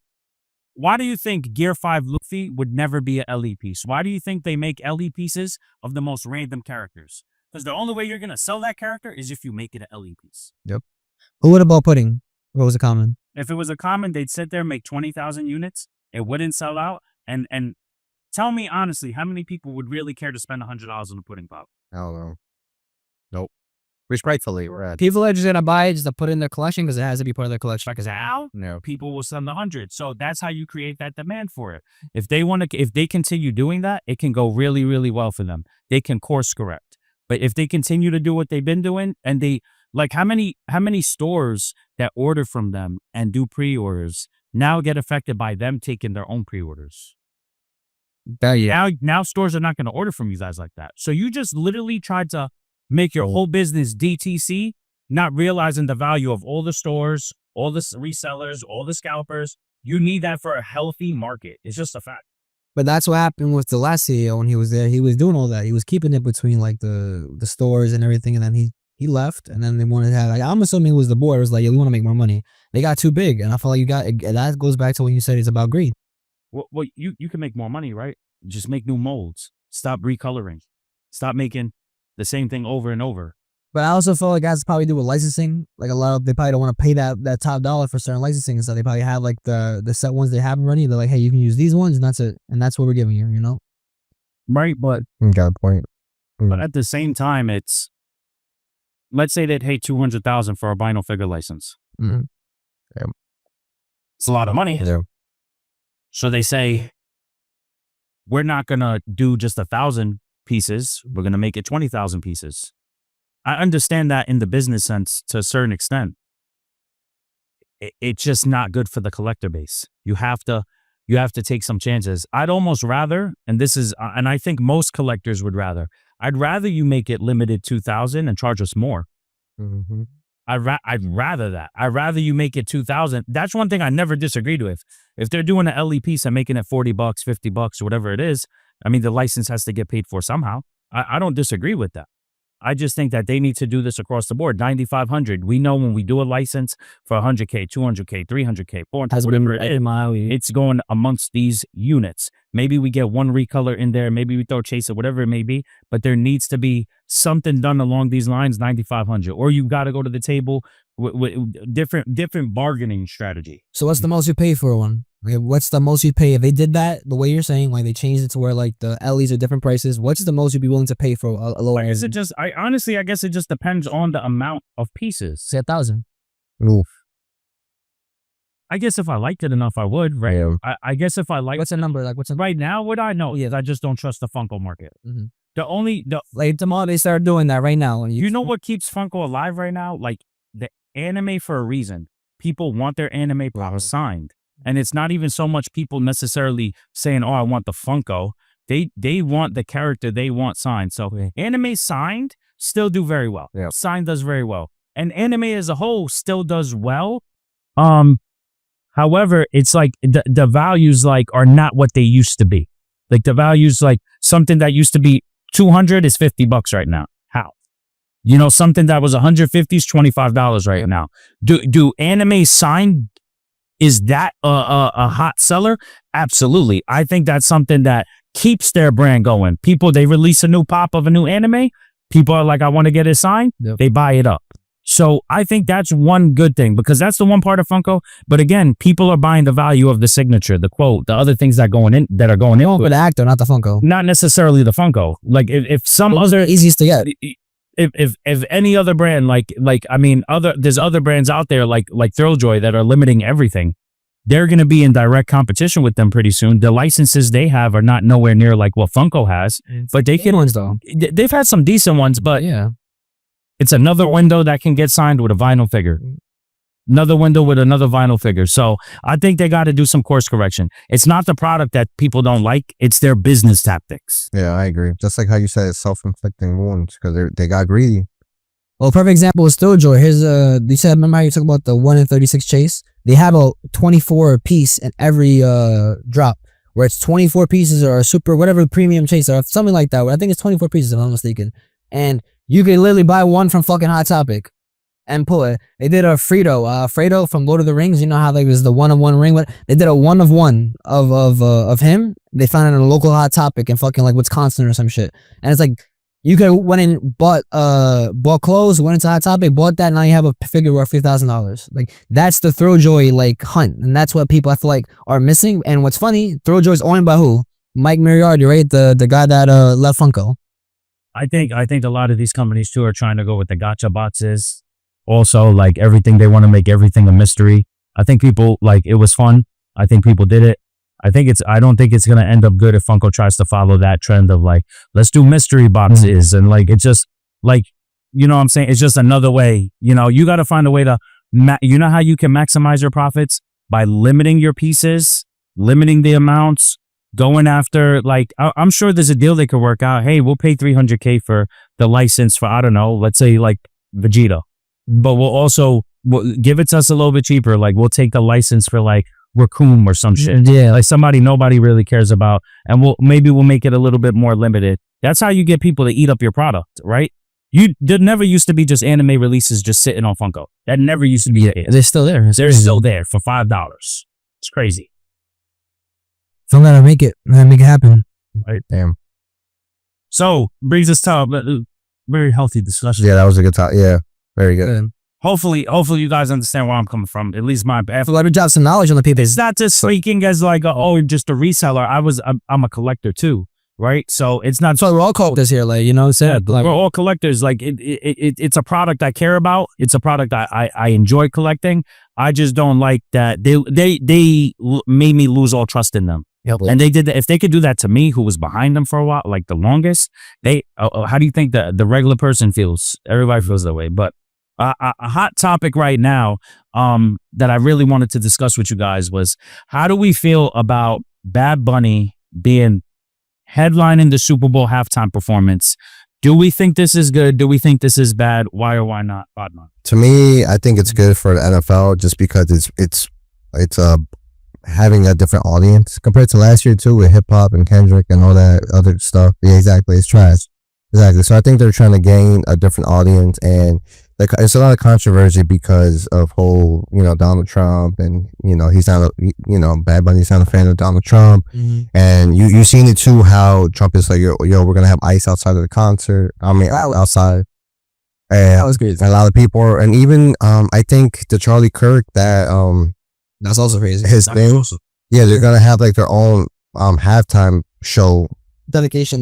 why do you think Gear 5 Luffy would never be a LE piece? Why do you think they make LE pieces of the most random characters? Because the only way you're going to sell that character is if you make it an LE piece. Yep. Who would about pudding? What was a common? If it was a common, they'd sit there, make 20,000 units. It wouldn't sell out. And tell me honestly, how many people would really care to spend $100 on a pudding pop? I don't know. Nope. Respectfully, we're at. People are just gonna buy it just to put it in their collection because it has to be part of their collection. Because how? No. People will spend 100. So that's how you create that demand for it. If they continue doing that, it can go really, really well for them. They can course correct. But if they continue to do what they've been doing, and they like how many stores that order from them and do pre-orders now get affected by them taking their own pre-orders. Now stores are not going to order from you guys like that. So you just literally tried to make your whole business DTC, not realizing the value of all the stores, all the resellers, all the scalpers. You need that for a healthy market. It's just a fact. But that's what happened with the last CEO when he was there. He was doing all that. He was keeping it between like the stores and everything. And then he left. And then they wanted to have, like, I'm assuming it was the board. It was like, yeah, we want to make more money. They got too big. And I feel like that goes back to when you said it's about greed. Well, you can make more money, right? Just make new molds. Stop recoloring. Stop making the same thing over and over. But I also feel like it has to probably do with licensing. Like they probably don't want to pay that top dollar for certain licensing. So they probably have like the set ones they have already. They're like, hey, you can use these ones and that's it. And that's what we're giving you, you know? Right, but You got a point. but at the same time, it's, let's say they'd pay $200,000 for a vinyl figure license. Mm-hmm. Yeah. It's a lot of money. Yeah. So they say, we're not going to do just 1,000 pieces. We're going to make it 20,000 pieces. I understand that in the business sense to a certain extent. It's just not good for the collector base. You have to take some chances. I'd almost rather, and I think most collectors would rather, I'd rather you make it limited 2,000 and charge us more. Mm-hmm. I'd rather that. I'd rather you make it 2,000. That's one thing I never disagreed with. If they're doing an LE piece and making it $40, $50, whatever it is, I mean, the license has to get paid for somehow. I don't disagree with that. I just think that they need to do this across the board. 9,500. We know when we do a license for 100K, 200K, 300K, 400K, whatever it is, it's going amongst these units. Maybe we get one recolor in there. Maybe we throw chaser, whatever it may be. But there needs to be something done along these lines, 9,500. Or you got to go to the table with different bargaining strategy. So what's the most you pay for one? Okay, what's the most you'd pay if they did that the way you're saying, like they changed it to where like the LEs are different prices? What's the most you'd be willing to pay for a lower? Is it just? I honestly, I guess it just depends on the amount of pieces. Say 1,000. Oof. I guess if I liked it enough, I would. Right. Yeah. I guess if I like. What's the number? Like what's the Right now, what I know Yeah. is I just don't trust the Funko market. Mhm. The tomorrow they start doing that right now? And you know what keeps Funko alive right now? Like the anime for a reason. People want their anime props signed. And it's not even so much people necessarily saying, "Oh, I want the Funko." They want the character they want signed. So anime signed still do very well. Yeah. Signed does very well. And anime as a whole still does well. However, it's like the values like are not what they used to be. Like the values, like something that used to be 200 is $50 right now. How? You know, something that was 150 is $25 right now. Do anime sign? Is that a hot seller? Absolutely. I think that's something that keeps their brand going. People, they release a new pop of a new anime. People are like, I want to get it signed. Yep. They buy it up. So I think that's one good thing because that's the one part of Funko. But again, people are buying the value of the signature, the quote, the other things that are going in. for the actor, not the Funko. Not necessarily the Funko. Like if some Those other are easiest to get. if any other brand there's other brands out there like Thrilljoy that are limiting everything. They're going to be in direct competition with them pretty soon. The licenses they have are not nowhere near like what Funko has, but they can. Ones though. They've had some decent ones, but Yeah. it's another window that can get signed with a vinyl figure. Another window with another vinyl figure. So I think they got to do some course correction. It's not the product that people don't like. It's their business tactics. Yeah, I agree. Just like how you said, it's self-inflicting wounds because they got greedy. Well, perfect example is Thrilljoy. Here's you said, remember how you talked about the 1 in 36 chase? They have a 24 piece in every drop, where it's 24 pieces or a super whatever premium chase or something like that. I think it's 24 pieces if I'm not mistaken. And you can literally buy one from fucking Hot Topic and pull it. They did a Fredo from Lord of the Rings. You know how like there's the 1-of-1 ring, but they did a 1-of-1 of him. They found it in a local Hot Topic in fucking like Wisconsin or some shit. And it's like you could went and bought clothes, went into Hot Topic, bought that, and now you have a figure worth $3,000. Like that's the Thrilljoy like hunt, and that's what people I feel like are missing. And what's funny, Thrilljoy's owned by who? Mike Moriarty, right? The guy that left Funko. I think a lot of these companies too are trying to go with the gotcha boxes. Also, like everything, they want to make everything a mystery. I think people like it was fun. I think people did it. I don't think it's gonna end up good if Funko tries to follow that trend of like, let's do mystery boxes and like it's just like, you know what I'm saying? It's just another way. You know, you got to find a way to, you know how you can maximize your profits by limiting your pieces, limiting the amounts, going after like I'm sure there's a deal they could work out. Hey, we'll pay $300K for the license for I don't know, let's say like Vegeta, but we'll give it to us a little bit cheaper. Like we'll take the license for like Raccoon or some shit. Yeah, like somebody nobody really cares about, and we'll make it a little bit more limited. That's how you get people to eat up your product, right? There never used to be just anime releases just sitting on Funko. That never used to be it. they're still there. They're still there for $5. It's crazy. Don't let them make it happen. Right. Damn. So brings us to a very healthy discussion. Yeah, that was a good time. Yeah, very good. Hopefully you guys understand where I'm coming from. At least my Let me drop some knowledge on the people. It's not just speaking as like just a reseller. I'm a collector too, right? So it's not. So we're all collectors here, like you know, said like, we're all collectors. Like it's a product I care about. It's a product I enjoy collecting. I just don't like that they made me lose all trust in them. Yep. And they did that. If they could do that to me, who was behind them for a while, like the longest, how do you think the regular person feels? Everybody feels that way, but. A hot topic right now that I really wanted to discuss with you guys was how do we feel about Bad Bunny being headlining the Super Bowl halftime performance? Do we think this is good? Do we think this is bad? Why or why not? Badman? To me, I think it's good for the NFL just because it's having a different audience compared to last year too with hip hop and Kendrick and all that other stuff. Yeah, exactly. It's trash. Exactly. So I think they're trying to gain a different audience, and it's a lot of controversy because of whole, Donald Trump, and he's not Bad Bunny's not a fan of Donald Trump, and you seen it too how Trump is like, yo, we're gonna have ice outside of the concert. I mean, outside. And that was crazy. A lot of people are, and even I think the Charlie Kirk that's also crazy. His thing. Yeah, they're gonna have like their own halftime show dedication.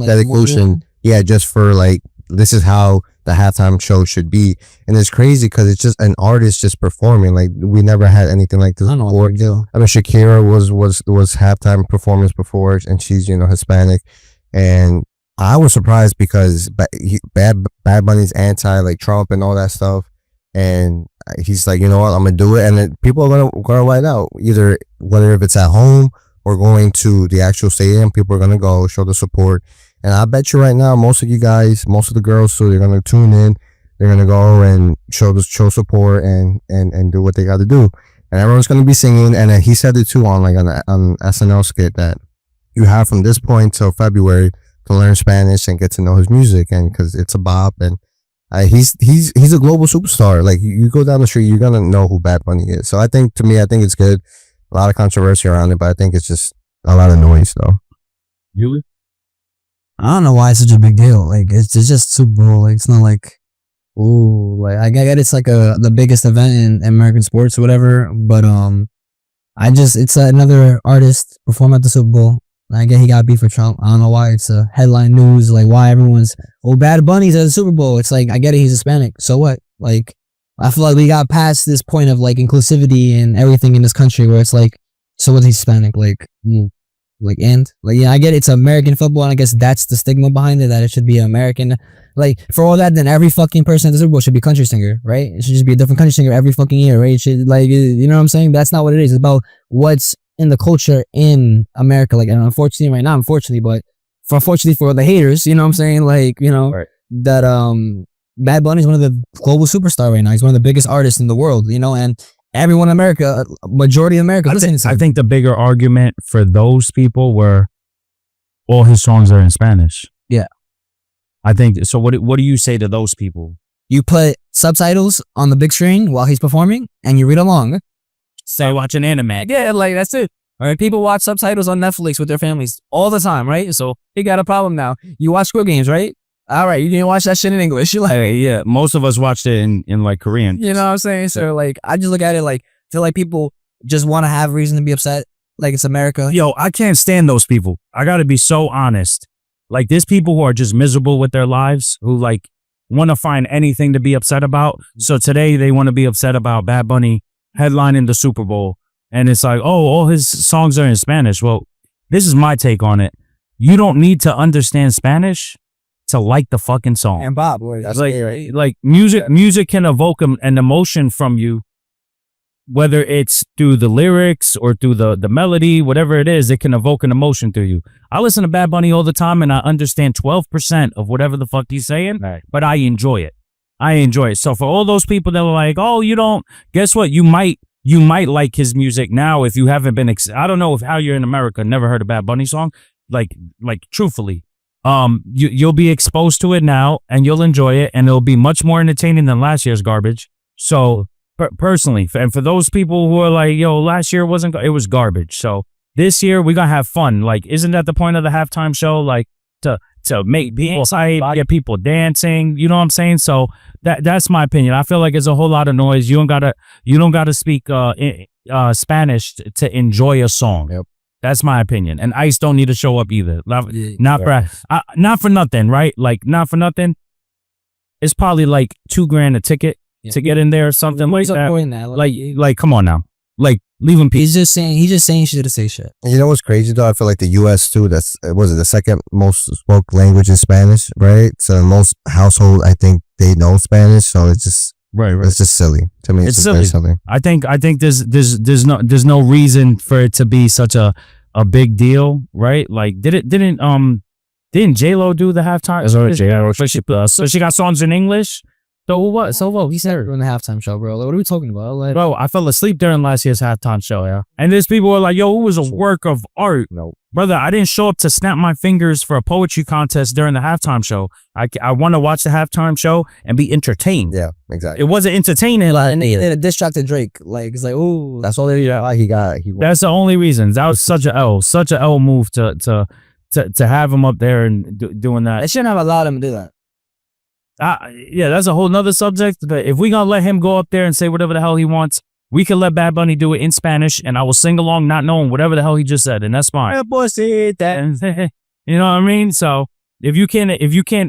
Yeah, just for like, this is how the halftime show should be. And it's crazy because it's just an artist just performing. Like, we never had anything like this I don't know before. what to do. I mean, Shakira was halftime performance before, and she's, you know, Hispanic. And I was surprised because Bad Bunny's anti like Trump and all that stuff. And he's like, you know what, I'm gonna do it. And then people are gonna light out, either whether if it's at home or going to the actual stadium. People are gonna go show the support. And I bet you right now, most of you guys, most of the girls, so they're gonna tune in. They're gonna go and show support and do what they got to do. And everyone's gonna be singing. And then he said it too on SNL skit that you have from this point till February to learn Spanish and get to know his music, and because it's a bop. And he's a global superstar. Like, you go down the street, you're gonna know who Bad Bunny is. So I think it's good. A lot of controversy around it, but I think it's just a lot of noise though. You? I don't know why it's such a big deal. Like, it's just Super Bowl. Like, it's not like, ooh, like, I get it's like the biggest event in American sports or whatever. But it's another artist perform at the Super Bowl. I get he got beef for Trump. I don't know why it's a headline news. Like, why everyone's, Bad Bunny's at the Super Bowl. It's like, I get it, he's Hispanic. So what? Like, I feel like we got past this point of like inclusivity and everything in this country where it's like, so what, he's Hispanic? Yeah, I get it's American football, and I guess that's the stigma behind it, that it should be American. Like, for all that, then every fucking person at the Super Bowl should be a country singer, right? It should just be a different country singer every fucking year, right? It should, like, you know what I'm saying? That's not what it is. It's about what's in the culture in America. Like, and unfortunately right now, but unfortunately for the haters, you know what I'm saying? Like, you know, right. That Bad Bunny is one of the global superstar right now. He's one of the biggest artists in the world, you know, and everyone in America, majority of America, I think the bigger argument for those people were all his songs are in Spanish. Yeah. I think so. What do you say to those people? You put subtitles on the big screen while he's performing and you read along. Say watching anime. Yeah, like, that's it. All right, people watch subtitles on Netflix with their families all the time, right? So he got a problem now. You watch Squid Games, right? All right, you didn't watch that shit in English. You're like, yeah, most of us watched it in like Korean. You know what I'm saying? So like, I just look at it like, feel like people just want to have reason to be upset. Like, it's America. Yo, I can't stand those people. I gotta be so honest. Like, there's people who are just miserable with their lives, who like want to find anything to be upset about. So today they want to be upset about Bad Bunny headlining the Super Bowl. And it's like, oh, all his songs are in Spanish. Well, this is my take on it. You don't need to understand Spanish to like the fucking song. And Bob, boy, That's like, right. like music can evoke an emotion from you, whether it's through the lyrics or through the melody, whatever it is, it can evoke an emotion through you. I listen to Bad Bunny all the time and I understand 12% of whatever the fuck he's saying, Right. but I enjoy it. So for all those people that are like, oh, you don't, guess what? You might like his music now if you haven't been, I don't know how you're in America, never heard a Bad Bunny song. Like truthfully, you'll be exposed to it now and you'll enjoy it and it'll be much more entertaining than last year's garbage. So personally, and for those people who are like, yo, last year it was garbage. So this year we're gonna have fun. Like, isn't that the point of the halftime show? Like, to make people excited, get people dancing, you know what I'm saying? So that's my opinion. I feel like it's a whole lot of noise. You don't gotta speak Spanish to enjoy a song. Yep. That's my opinion. And ICE don't need to show up either. Not for nothing, right? Like, not for nothing. It's probably like $2,000 a ticket to get in there or something like that. Like, come on now. Like, leave him peace. He's just saying shit to say shit. And you know what's crazy though? I feel like the U.S. too. Was it the second most spoke language in Spanish, right? So most household, I think they know Spanish. So it's just right. It's just silly to me. It's just silly. very silly. I think there's no reason for it to be such a big deal, right? Like, didn't J-Lo do the halftime? So she got songs in English. So what? He said her During the halftime show, bro. Like, what are we talking about? Like, bro, I fell asleep during last year's halftime show, yeah. And there's people who are like, yo, it was a work of art. No. Brother, I didn't show up to snap my fingers for a poetry contest during the halftime show. I want to watch the halftime show and be entertained. Yeah, exactly. It wasn't entertaining. Like, and it distracted Drake. Like, it's like, ooh. That's all they he got. That's the only reason. That was such a L move to have him up there and doing that. They shouldn't have allowed him to do that. Yeah, that's a whole nother subject. But if we gonna let him go up there and say whatever the hell he wants, we can let Bad Bunny do it in Spanish, and I will sing along, not knowing whatever the hell he just said, and that's fine. You know what I mean? So if you can't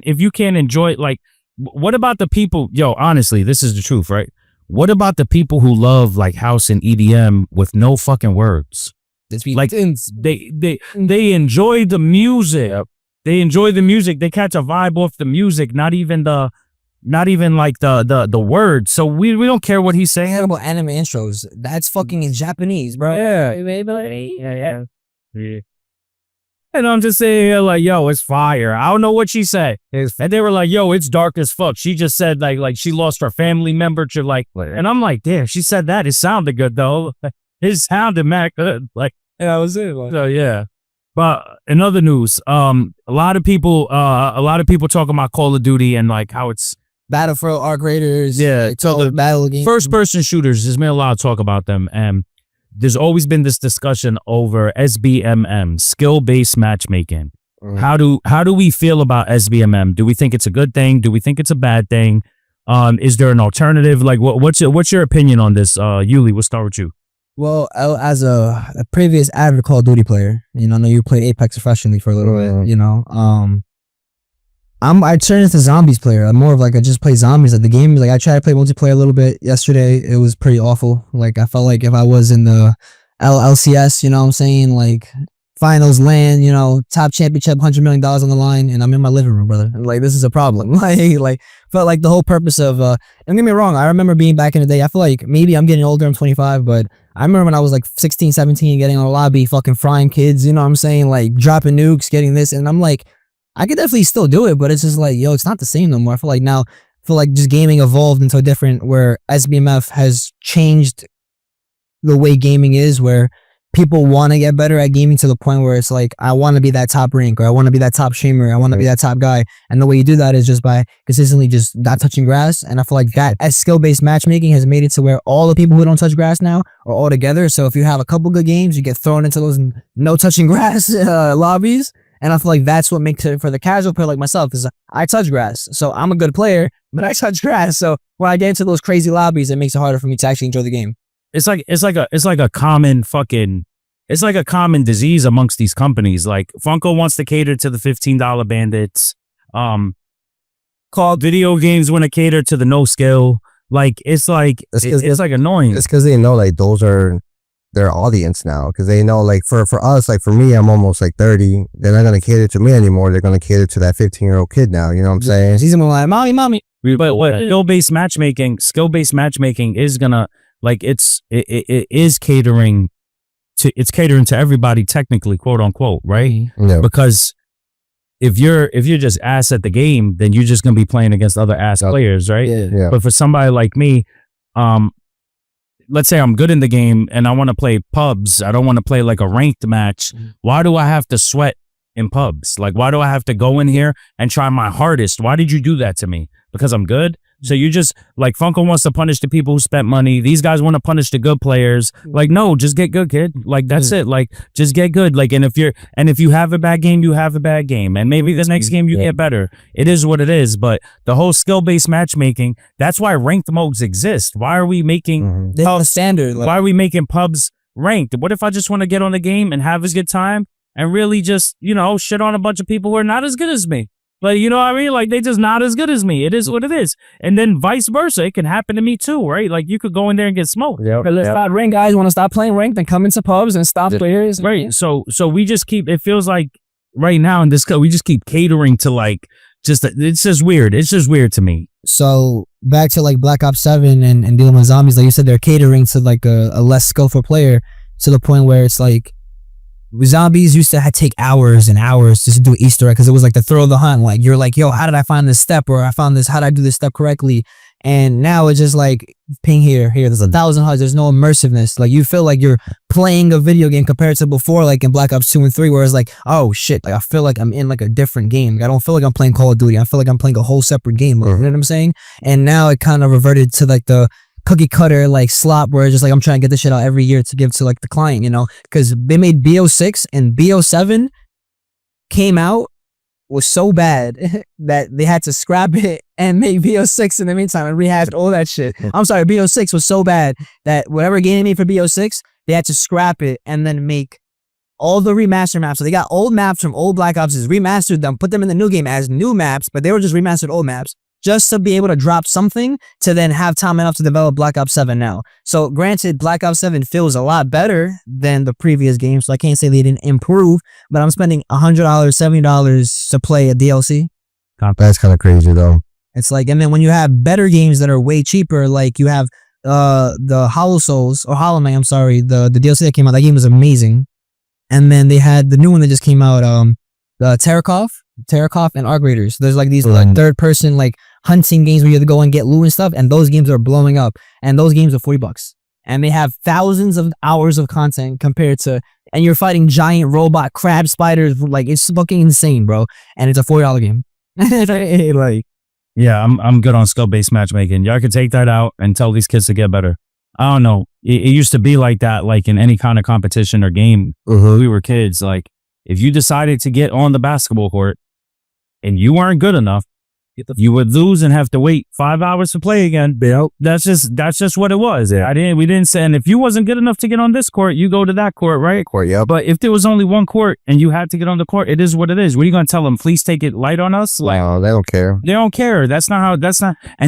enjoy it, like, what about the people? Yo, honestly, this is the truth, right? What about the people who love like house and EDM with no fucking words? Like they enjoy the music. They enjoy the music. They catch a vibe off the music, not even like the words. So we don't care what he's saying. About anime intros. That's fucking in Japanese, bro. Yeah. And I'm just saying, like, yo, it's fire. I don't know what she said. And they were like, yo, it's dark as fuck. She just said like she lost her family member to like, and I'm like, damn, she said that. It sounded good though. It sounded mad good. Like, Yeah, that was it. so yeah. But in other news, a lot of people talking about Call of Duty and like how it's Battlefield Arc Raiders. Yeah, It's all the battle games. first person shooters. There's been a lot of talk about them, and there's always been this discussion over SBMM, skill based matchmaking. How do we feel about SBMM? Do we think it's a good thing? Do we think it's a bad thing? Is there an alternative? Like, what's your opinion on this? Yuli, we'll start with you. Well, as a previous avid Call of Duty player, you know, I know you played Apex professionally for a little bit, you know. I turned into zombies player. I'm more of like I just play zombies. Like the game, like I tried to play multiplayer a little bit yesterday. It was pretty awful. Like I felt like if I was in the LCS, you know what I'm saying, like finals land, you know, top championship, $100 million on the line, and I'm in my living room, brother. And like this is a problem. Like felt like the whole purpose of don't get me wrong, I remember being back in the day. I feel like maybe I'm getting older, I'm 25, but I remember when I was like 16, 17, getting on a lobby, fucking frying kids, you know what I'm saying, like dropping nukes, getting this, and I'm like, I could definitely still do it, but it's just like, yo, it's not the same no more. I feel like just gaming evolved into a different, where SBMF has changed the way gaming is, where people want to get better at gaming to the point where it's like, I want to be that top rank, or I want to be that top streamer, I want to be that top guy. And the way you do that is just by consistently just not touching grass. And I feel like that as skill-based matchmaking has made it to where all the people who don't touch grass now are all together. So if you have a couple good games, you get thrown into those no touching grass lobbies. And I feel like that's what makes it for the casual player like myself, is I touch grass. So I'm a good player, but I touch grass. So when I get into those crazy lobbies, it makes it harder for me to actually enjoy the game. It's like a common disease amongst these companies. Like Funko wants to cater to the $15 bandits. Video games want to cater to the no skill. Like it's like annoying. It's because they know like those are their audience now, because they know like for us, like for me, I'm almost like 30. They're not gonna cater to me anymore. They're gonna cater to that 15-year-old kid now. You know what I'm saying? He's gonna be like, mommy. But what skill-based matchmaking is gonna, like, it is catering to everybody technically, quote unquote, right? Yeah. Because if you're just ass at the game, then you're just gonna be playing against other ass players, right? Yeah. But for somebody like me, let's say I'm good in the game and I want to play pubs. I don't want to play like a ranked match. Why do I have to sweat in pubs? Like, why do I have to go in here and try my hardest? Why did you do that to me? Because I'm good? So you just, like, Funko wants to punish the people who spent money. These guys want to punish the good players. Like, no, just get good, kid. Like, that's it. Like, just get good. Like, and if you have a bad game, you have a bad game. And maybe the next game you get better. It is what it is. But the whole skill-based matchmaking, that's why ranked modes exist. Why are we making standard? Why are we making pubs ranked? What if I just want to get on the game and have a good time and really just, you know, shit on a bunch of people who are not as good as me? Like, you know what I mean? Like, they just not as good as me. It is what it is. And then vice versa. It can happen to me too, right? Like, you could go in there and get smoked. Let's start rank, guys. Want to stop playing ranked, then come into pubs and stop players. Right. So we just keep, it feels like right now in this, we just keep catering to like, it's just weird. It's just weird to me. So back to like Black Ops 7 and dealing with zombies, like you said, they're catering to like a less skillful player, to the point where it's like, zombies used to take hours and hours just to do Easter egg, because it was like the thrill of the hunt. Like, you're like, yo, how did I find this step? Or I found this, how did I do this step correctly? And now it's just like, ping here, there's 1,000 HUDs. There's no immersiveness. Like, you feel like you're playing a video game compared to before, like in Black Ops 2 and 3, where it's like, oh shit, like I feel like I'm in like a different game. Like, I don't feel like I'm playing Call of Duty. I feel like I'm playing a whole separate game. Like, you know what I'm saying? And now it kind of reverted to like the cookie cutter like slop, where it's just like, I'm trying to get this shit out every year to give to like the client, you know, because they made BO6 and BO7 came out was so bad that they had to scrap it and make BO6 in the meantime and rehash all that shit. I'm sorry, BO6 was so bad that whatever game they made for BO6, they had to scrap it and then make all the remaster maps. So they got old maps from old Black Ops, remastered them, put them in the new game as new maps, but they were just remastered old maps just to be able to drop something to then have time enough to develop Black Ops 7 now. So granted, Black Ops 7 feels a lot better than the previous game, so I can't say they didn't improve, but I'm spending $100, $70 to play a DLC. That's kind of crazy though. It's like, and then when you have better games that are way cheaper, like you have the Hollow Souls, or Hollow Knight, I'm sorry, the DLC that came out, that game was amazing. And then they had the new one that just came out, the Tarkov and Arc Raiders. There's like these like third person like hunting games where you have to go and get loot and stuff, and those games are blowing up. And those games are $40. And they have thousands of hours of content compared to, and you're fighting giant robot crab spiders. Like, it's fucking insane, bro. And it's a $40 game. Like, Yeah, I'm good on skill-based matchmaking. Y'all could take that out and tell these kids to get better. I don't know. It used to be like that, like in any kind of competition or game. We were kids. Like, if you decided to get on the basketball court and you weren't good enough, you would lose and have to wait 5 hours to play again. That's just what it was. We didn't say, and if you wasn't good enough to get on this court, you go to that court, right? Yeah. But if there was only one court and you had to get on the court, it is what it is. What are you gonna tell them? Please take it light on us? Like, No, they don't care. they don't care. And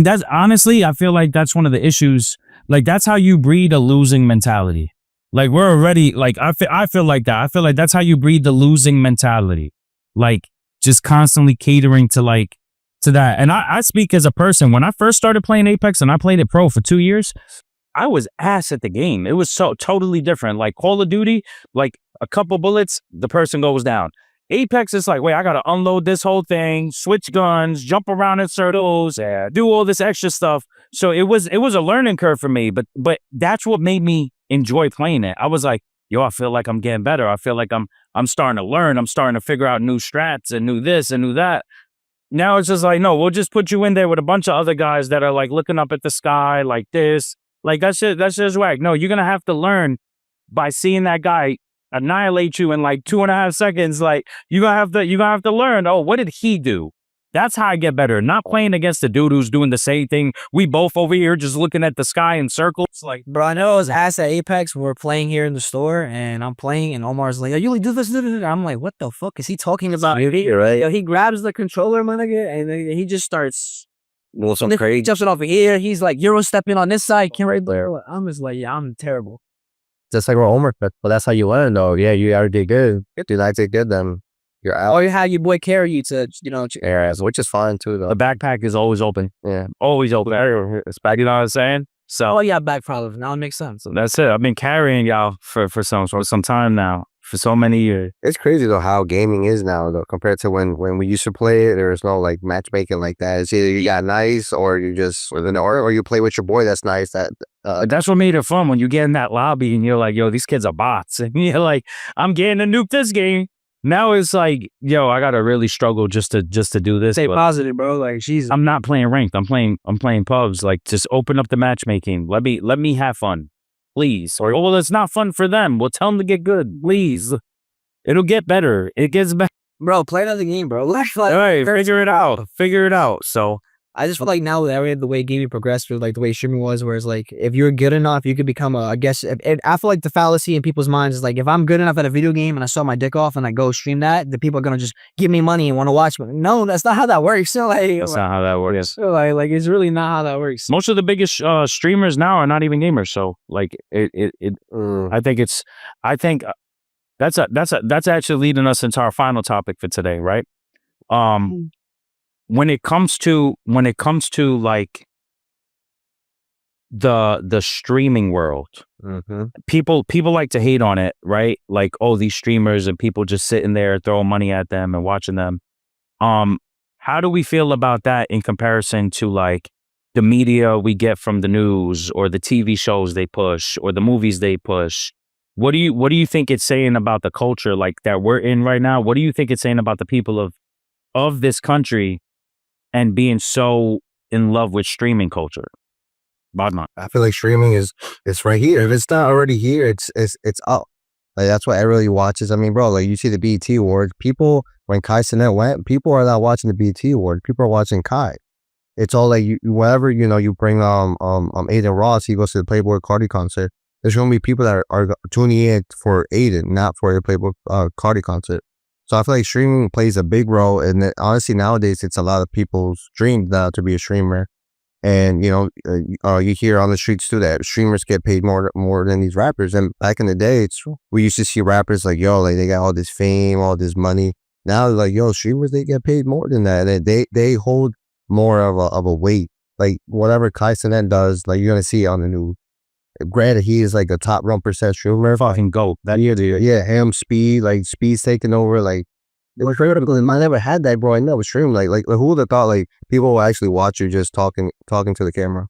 that's honestly, I feel like that's one of the issues. Like, that's how you breed a losing mentality. Like, we're already, like, I feel like that. I feel like that's how you breed the losing mentality. Like, just constantly catering to that. And I speak as a person. When I first started playing Apex and I played it pro for 2 years, I was ass at the game. It was so totally different. Like Call of Duty, like a couple bullets, the person goes down. Apex is like, wait, I gotta unload this whole thing, switch guns, jump around in circles, do all this extra stuff. So it was a learning curve for me, but that's what made me enjoy playing it. I was like, yo, I feel like I'm getting better. I feel like I'm starting to learn. I'm starting to figure out new strats and new this and new that. Now it's just like, no, we'll just put you in there with a bunch of other guys that are like looking up at the sky like this. Like, that's just whack. No, you're gonna have to learn by seeing that guy annihilate you in like 2.5 seconds. Like, you're gonna have to learn, oh, what did he do? That's how I get better. Not playing against the dude who's doing the same thing. We both over here just looking at the sky in circles. Like, bro, I know I was asked at Apex when we're playing here in the store, and I'm playing, and Omar's like, "Yo, you do this, do this." I'm like, "What the fuck is he talking about?" You're right. Yo, he grabs the controller, my nigga, and then he just starts Well, some crazy. jumps it over here. He's like Euro stepping on this side, can't right there. I'm just like, yeah, I'm terrible. Just like we're homework, but that's how you learn, though. Yeah, you already did good. Did I did good? Then you're out. Or you have your boy carry you to, Yeah, which is fine too, though. the backpack is always open. Yeah. Always open. It's back, you know what I'm saying? So oh yeah, back problems. Now it makes sense. that's it. I've been carrying y'all for some time now, for so many years. It's crazy though how gaming is now though compared to when we used to play it. There's no like matchmaking like that. It's either you got nice or you just or you play with your boy that's nice. That's what made it fun, when you get in that lobby and you're like, yo, these kids are bots. And you're like, I'm getting to nuke this game. Now it's like, yo, I gotta really struggle just to do this. Stay But positive, bro. Like, I'm not playing ranked. I'm playing pubs. Like, just open up the matchmaking. Let me have fun, please. Or, well, it's not fun for them. We'll tell them to get good, please. It'll get better. It gets better. bro, play another game, bro. Like, All right, figure it out. Figure it out. So I just feel like now that the way gaming progressed, or like the way streaming was, where it's like, if you're good enough, you could become I feel like the fallacy in people's minds is like, if I'm good enough at a video game and I saw my dick off and I go stream that, the people are gonna just give me money and want to watch me. No, that's not how that works. So like, that's not how that works. so like it's really not how that works. Most of the biggest streamers now are not even gamers. So like I think that's actually leading us into our final topic for today, right? When it comes to like the streaming world, people like to hate on it, right? Like, oh, these streamers and people just sitting there throwing money at them and watching them. How do we feel about that in comparison to like the media we get from the news or the TV shows they push or the movies they push? What do you think it's saying about the culture like that we're in right now? What do you think it's saying about the people of this country and being so in love with streaming culture? Badman. I feel like streaming is right here. If it's not already here, it's up. Like that's what everybody watches. I mean, bro, like you see the BET Awards. People, when Kai Cenat went, people are not watching the BET Awards. People are watching Kai. It's all like whenever you bring Aiden Ross, he goes to the Playboy Cardi concert. There's gonna be people that are tuning in for Aiden, not for the Playboy Cardi concert. So I feel like streaming plays a big role, and honestly nowadays it's a lot of people's dream now to be a streamer. And you hear on the streets too that streamers get paid more than these rappers. And back in the day, we used to see rappers like, yo, like they got all this fame, all this money. Now like, yo, streamers, they get paid more than that, and they hold more of a weight. Like whatever Kai Cenat does, like you're gonna see on the news. Granted, he is like a top 1% streamer. Fucking GOAT. That yeah, him, Speed's taking over. Like it was crazy because I never had that, bro. I never streamed. Like who would have thought like people will actually watch you just talking to the camera?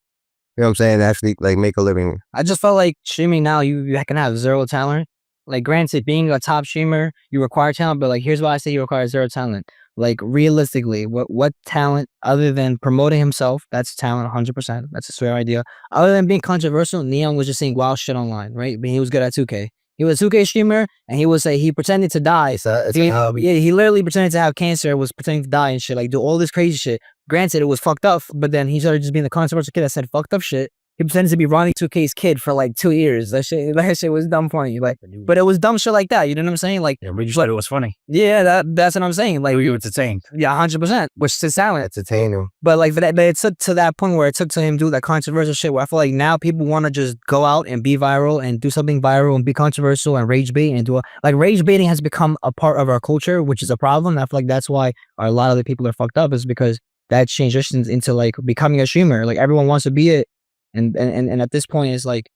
You know what I'm saying? Actually, like make a living. I just felt like streaming now, you can have zero talent. Like, granted, being a top streamer, you require talent, but like, here's why I say you require zero talent. Like, realistically, what talent other than promoting himself? That's talent, 100%. That's a swear idea. Other than being controversial, Neon was just saying wild shit online, right? But he was good at 2K. He was a 2K streamer, and he pretended to die. Yeah, he literally pretended to have cancer, was pretending to die and shit, like do all this crazy shit. Granted, it was fucked up, but then he started just being the controversial kid that said fucked up shit. He pretended to be Ronnie 2K's kid for like 2 years. That shit was dumb funny. Like, but it was dumb shit like that. You know what I'm saying? Like, Yeah, we just thought it was funny. yeah, that's what I'm saying. Like, You were entertained. yeah, 100%, which is talent. Entertaining. But like, but it took to that point where it took to him do that controversial shit. Where I feel like now people want to just go out and be viral and do something viral and be controversial and rage bait and like rage baiting has become a part of our culture, which is a problem. I feel like that's why a lot of the people are fucked up, is because that transitions into like becoming a streamer. Like everyone wants to be it. And at this point, it's like,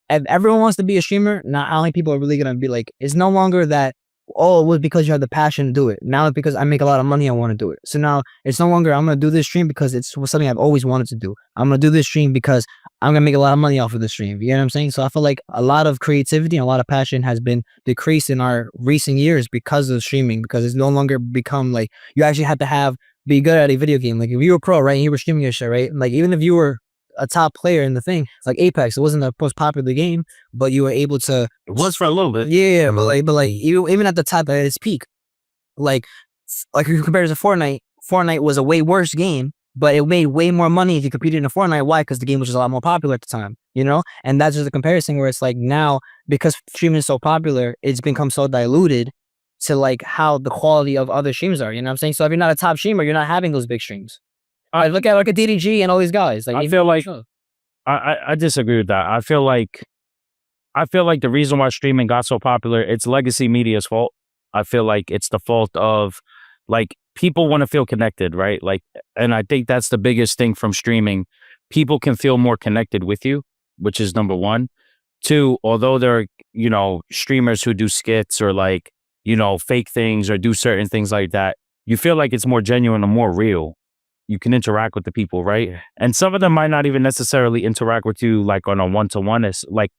if everyone wants to be a streamer, not how many people are really gonna be like, it's no longer that, oh, it was because you have the passion to do it. Now it's because I make a lot of money, I want to do it. So now it's no longer I'm gonna do this stream because it's something I've always wanted to do. I'm gonna do this stream because I'm gonna make a lot of money off of the stream. You know what I'm saying? So I feel like a lot of creativity and a lot of passion has been decreased in our recent years because of streaming, because it's no longer become like you actually have to be good at a video game. Like if you were pro, right, and you were streaming your shit, right? Like even if you were a top player in the thing, like Apex, it wasn't the most popular game, but you were able to. It was for a little bit. Yeah, but like even at the top at its peak, like if you compare it to Fortnite was a way worse game, but it made way more money if you competed in a Fortnite. Why? Because the game was just a lot more popular at the time, you know? And that's just a comparison where it's like now, because streaming is so popular, it's become so diluted to like how the quality of other streams are, you know what I'm saying? So if you're not a top streamer, you're not having those big streams. Look at DDG and all these guys. Like, I feel like I disagree with that. I feel like the reason why streaming got so popular, it's legacy media's fault. I feel like it's the fault of like people want to feel connected, right? Like, and I think that's the biggest thing from streaming. People can feel more connected with you, which is number one. Two, although there are, streamers who do skits or like, fake things or do certain things like that, you feel like it's more genuine and more real. You can interact with the people, right? And some of them might not even necessarily interact with you like on a one-to-one. It's like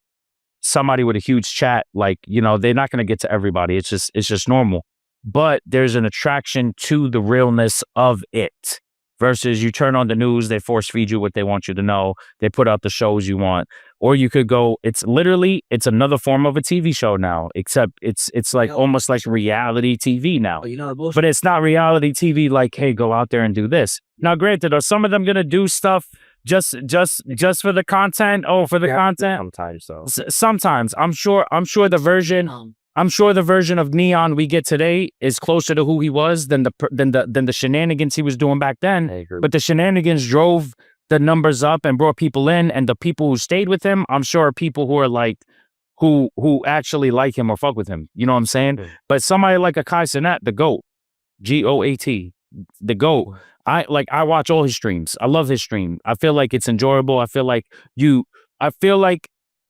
somebody with a huge chat, like, they're not going to get to everybody. It's just normal. But there's an attraction to the realness of it versus you turn on the news, they force feed you what they want you to know. They put out the shows you want. Or you could go, it's another form of a TV show now, except it's like almost like reality TV now. But it's not reality TV like, hey, go out there and do this. Now, granted, are some of them going to do stuff just for the content? Oh, for the content? Sometimes, so. Sometimes. I'm sure the version of Neon we get today is closer to who he was than the shenanigans he was doing back then. But the shenanigans drove the numbers up and brought people in, and the people who stayed with him, I'm sure are people who are like who actually like him or fuck with him. You know what I'm saying? But somebody like a Kai Cenat, the GOAT, GOAT, the GOAT. I watch all his streams. I love his stream. I feel like it's enjoyable. I feel like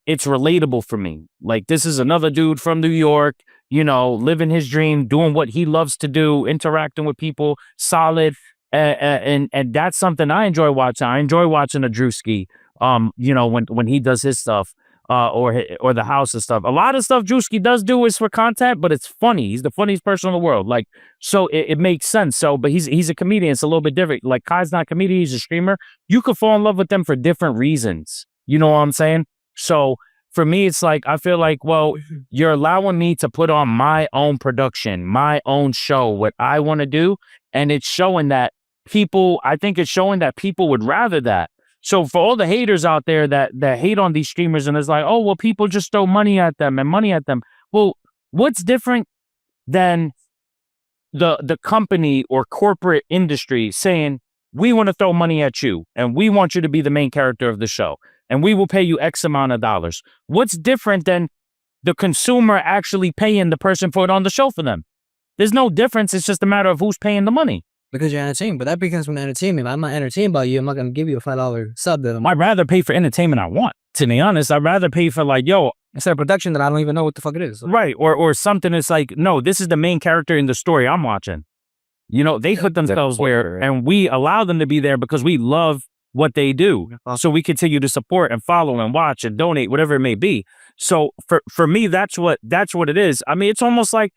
it's relatable for me. Like, this is another dude from New York, living his dream, doing what he loves to do, interacting with people, solid. And that's something I enjoy watching. I enjoy watching a Drewski, when he does his stuff, or the house and stuff. A lot of stuff Drewski does do is for content, but it's funny. He's the funniest person in the world. Like, so it makes sense. So, but he's a comedian. It's a little bit different. Like, Kai's not a comedian. He's a streamer. You could fall in love with them for different reasons. You know what I'm saying? So for me, it's like, I feel like, well, you're allowing me to put on my own production, my own show, what I want to do. And it's showing that I think it's showing that people would rather that. So for all the haters out there that hate on these streamers and it's like, oh, well, people just throw money at them. Well, what's different than the company or corporate industry saying, we want to throw money at you and we want you to be the main character of the show and we will pay you X amount of dollars? What's different than the consumer actually paying the person put on the show for them? There's no difference. It's just a matter of who's paying the money. Because you're entertained, but that becomes from entertainment. If I'm not entertained by you, I'm not gonna give you a $5 sub. I'd rather pay for entertainment I want. To be honest, I'd rather pay for like, yo, instead of production that I don't even know what the fuck it is. Right, or something that's like, no, this is the main character in the story I'm watching. You know, they put themselves there, and we allow them to be there because we love what they do. So we continue to support and follow and watch and donate, whatever it may be. So for me, that's what it is. I mean, it's almost like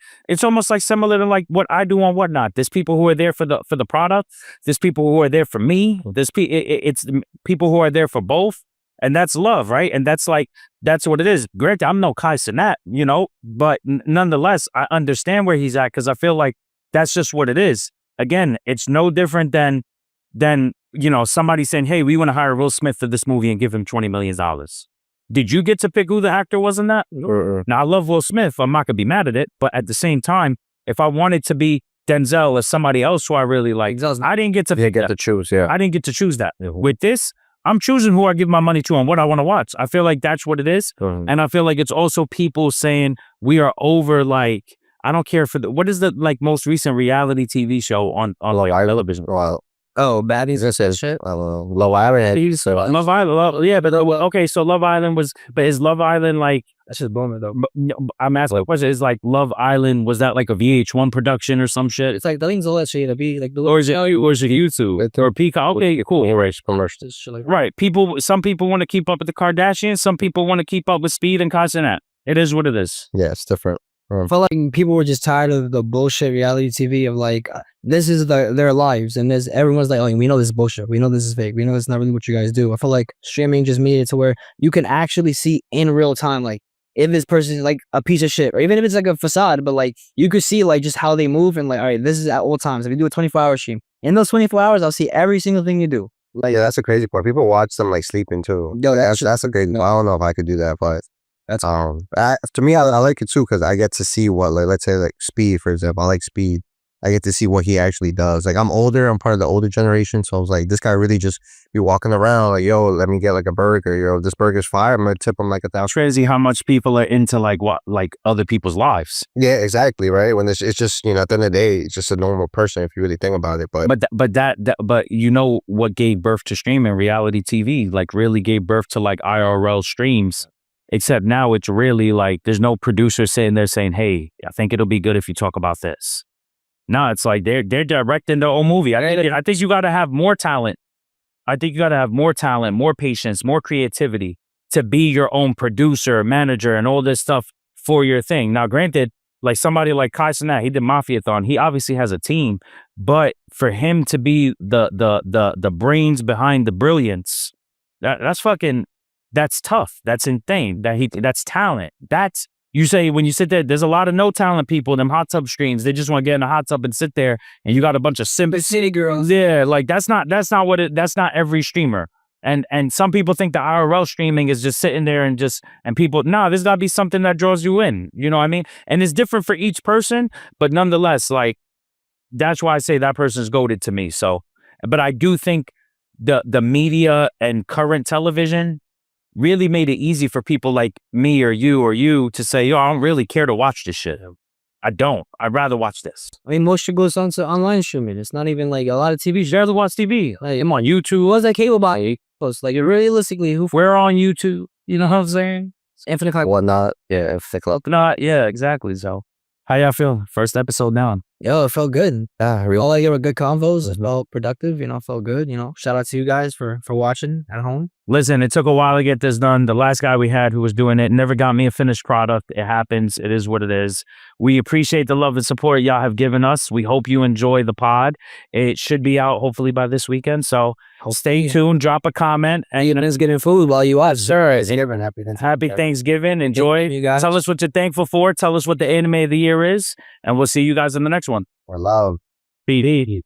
similar to like what I do on Whatnot. There's people who are there for the product. There's people who are there for me. It's people who are there for both. And that's love, right? And that's what it is. Granted, I'm no Kai Cenat, you know, but nonetheless, I understand where he's at because I feel like that's just what it is. Again, it's no different than you know, somebody saying, hey, we want to hire Will Smith for this movie and give him $20 million. Did you get to pick who the actor was in that? Now, I love Will Smith. I'm not going to be mad at it. But at the same time, if I wanted to be Denzel or somebody else who I really like, I didn't get to choose. Yeah. I didn't get to choose that. With this, I'm choosing who I give my money to and what I want to watch. I feel like that's what it is. And I feel like it's also people saying we are over, like, I don't care for what is the like most recent reality TV show on like television? Well, baddies. this is shit. Love Island. Love Island. Yeah, but okay, so Love Island but is Love Island like, That's just booming though. I'm asking a question, is like Love Island, was that like a VH1 production or some shit? It's like the links all that shit to be like the Or is it YouTube? Or Peacock? Okay, cool. Commercials. Right. Some people want to keep up with the Kardashians. Some people want to keep up with Speed and Kai Cenat. It is what it is. Yeah, it's different. I felt like people were just tired of the bullshit reality TV of like, this is their lives, and everyone's like, oh, we know this is bullshit. We know this is fake. We know it's not really what you guys do. I feel like streaming just made it to where you can actually see in real time, like, if this person is like a piece of shit, or even if it's like a facade, but like you could see like just how they move and like, all right, this is at all times. If you do a 24-hour stream, in those 24 hours, I'll see every single thing you do. Like, yeah, that's a crazy part. People watch them like sleeping too. Yo, that's a crazy. I don't know if I could do that, but that's to me, I like it too because I get to see what, like, let's say like Speed, for example. I like Speed. I get to see what he actually does. Like, I'm older. I'm part of the older generation. So I was like, this guy really just be walking around like, yo, let me get like a burger. Yo, this burger's fire. I'm going to tip him like $1,000. Crazy how much people are into like other people's lives. Yeah, exactly. Right. When it's just, you know, at the end of the day, it's just a normal person if you really think about it. But you know what gave birth to streaming, reality TV, like really gave birth to like IRL streams. Except now it's really like there's no producer sitting there saying, hey, I think it'll be good if you talk about this. No, it's like they're directing their own movie. I think you got to have more talent. I think you got to have more talent, more patience, more creativity to be your own producer, manager, and all this stuff for your thing. Now, granted, like somebody like Kai Cenat, he did Mafiathon. He obviously has a team, but for him to be the brains behind the brilliance, that's tough. That's insane. That's talent. You say when you sit there's a lot of no talent people, them hot tub streams, they just want to get in a hot tub and sit there and you got a bunch of city girls. Yeah, like that's not every streamer. And some people think the IRL streaming is just sitting there and people, there's gotta be something that draws you in. You know what I mean? And it's different for each person, but nonetheless, like that's why I say that person's goated to me. So, but I do think the media and current television really made it easy for people like me or you to say, yo, I don't really care to watch this shit. I don't. I'd rather watch this. I mean, most shit goes on to online streaming. It's not even like a lot of TV. You rather watch TV. Like, I'm on YouTube. What's that cable box? Like, realistically, we're on YouTube. You know what I'm saying? Infinite Club. Whatnot. Yeah, Infinite Club. Not, yeah, exactly. So, how y'all feel? First episode down. Yo, it felt good. All I get were good convos. It felt productive. You know, felt good. You know, shout out to you guys for watching at home. Listen, it took a while to get this done. The last guy we had who was doing it never got me a finished product. It happens. It is what it is. We appreciate the love and support y'all have given us. We hope you enjoy the pod. It should be out hopefully by this weekend. So Stay tuned. Drop a comment. And You know, just getting food while you watch. sir, Happy happy Thanksgiving. Enjoy. You guys. Tell us what you're thankful for. Tell us what the anime of the year is. And we'll see you guys in the next one. Or love. Peace.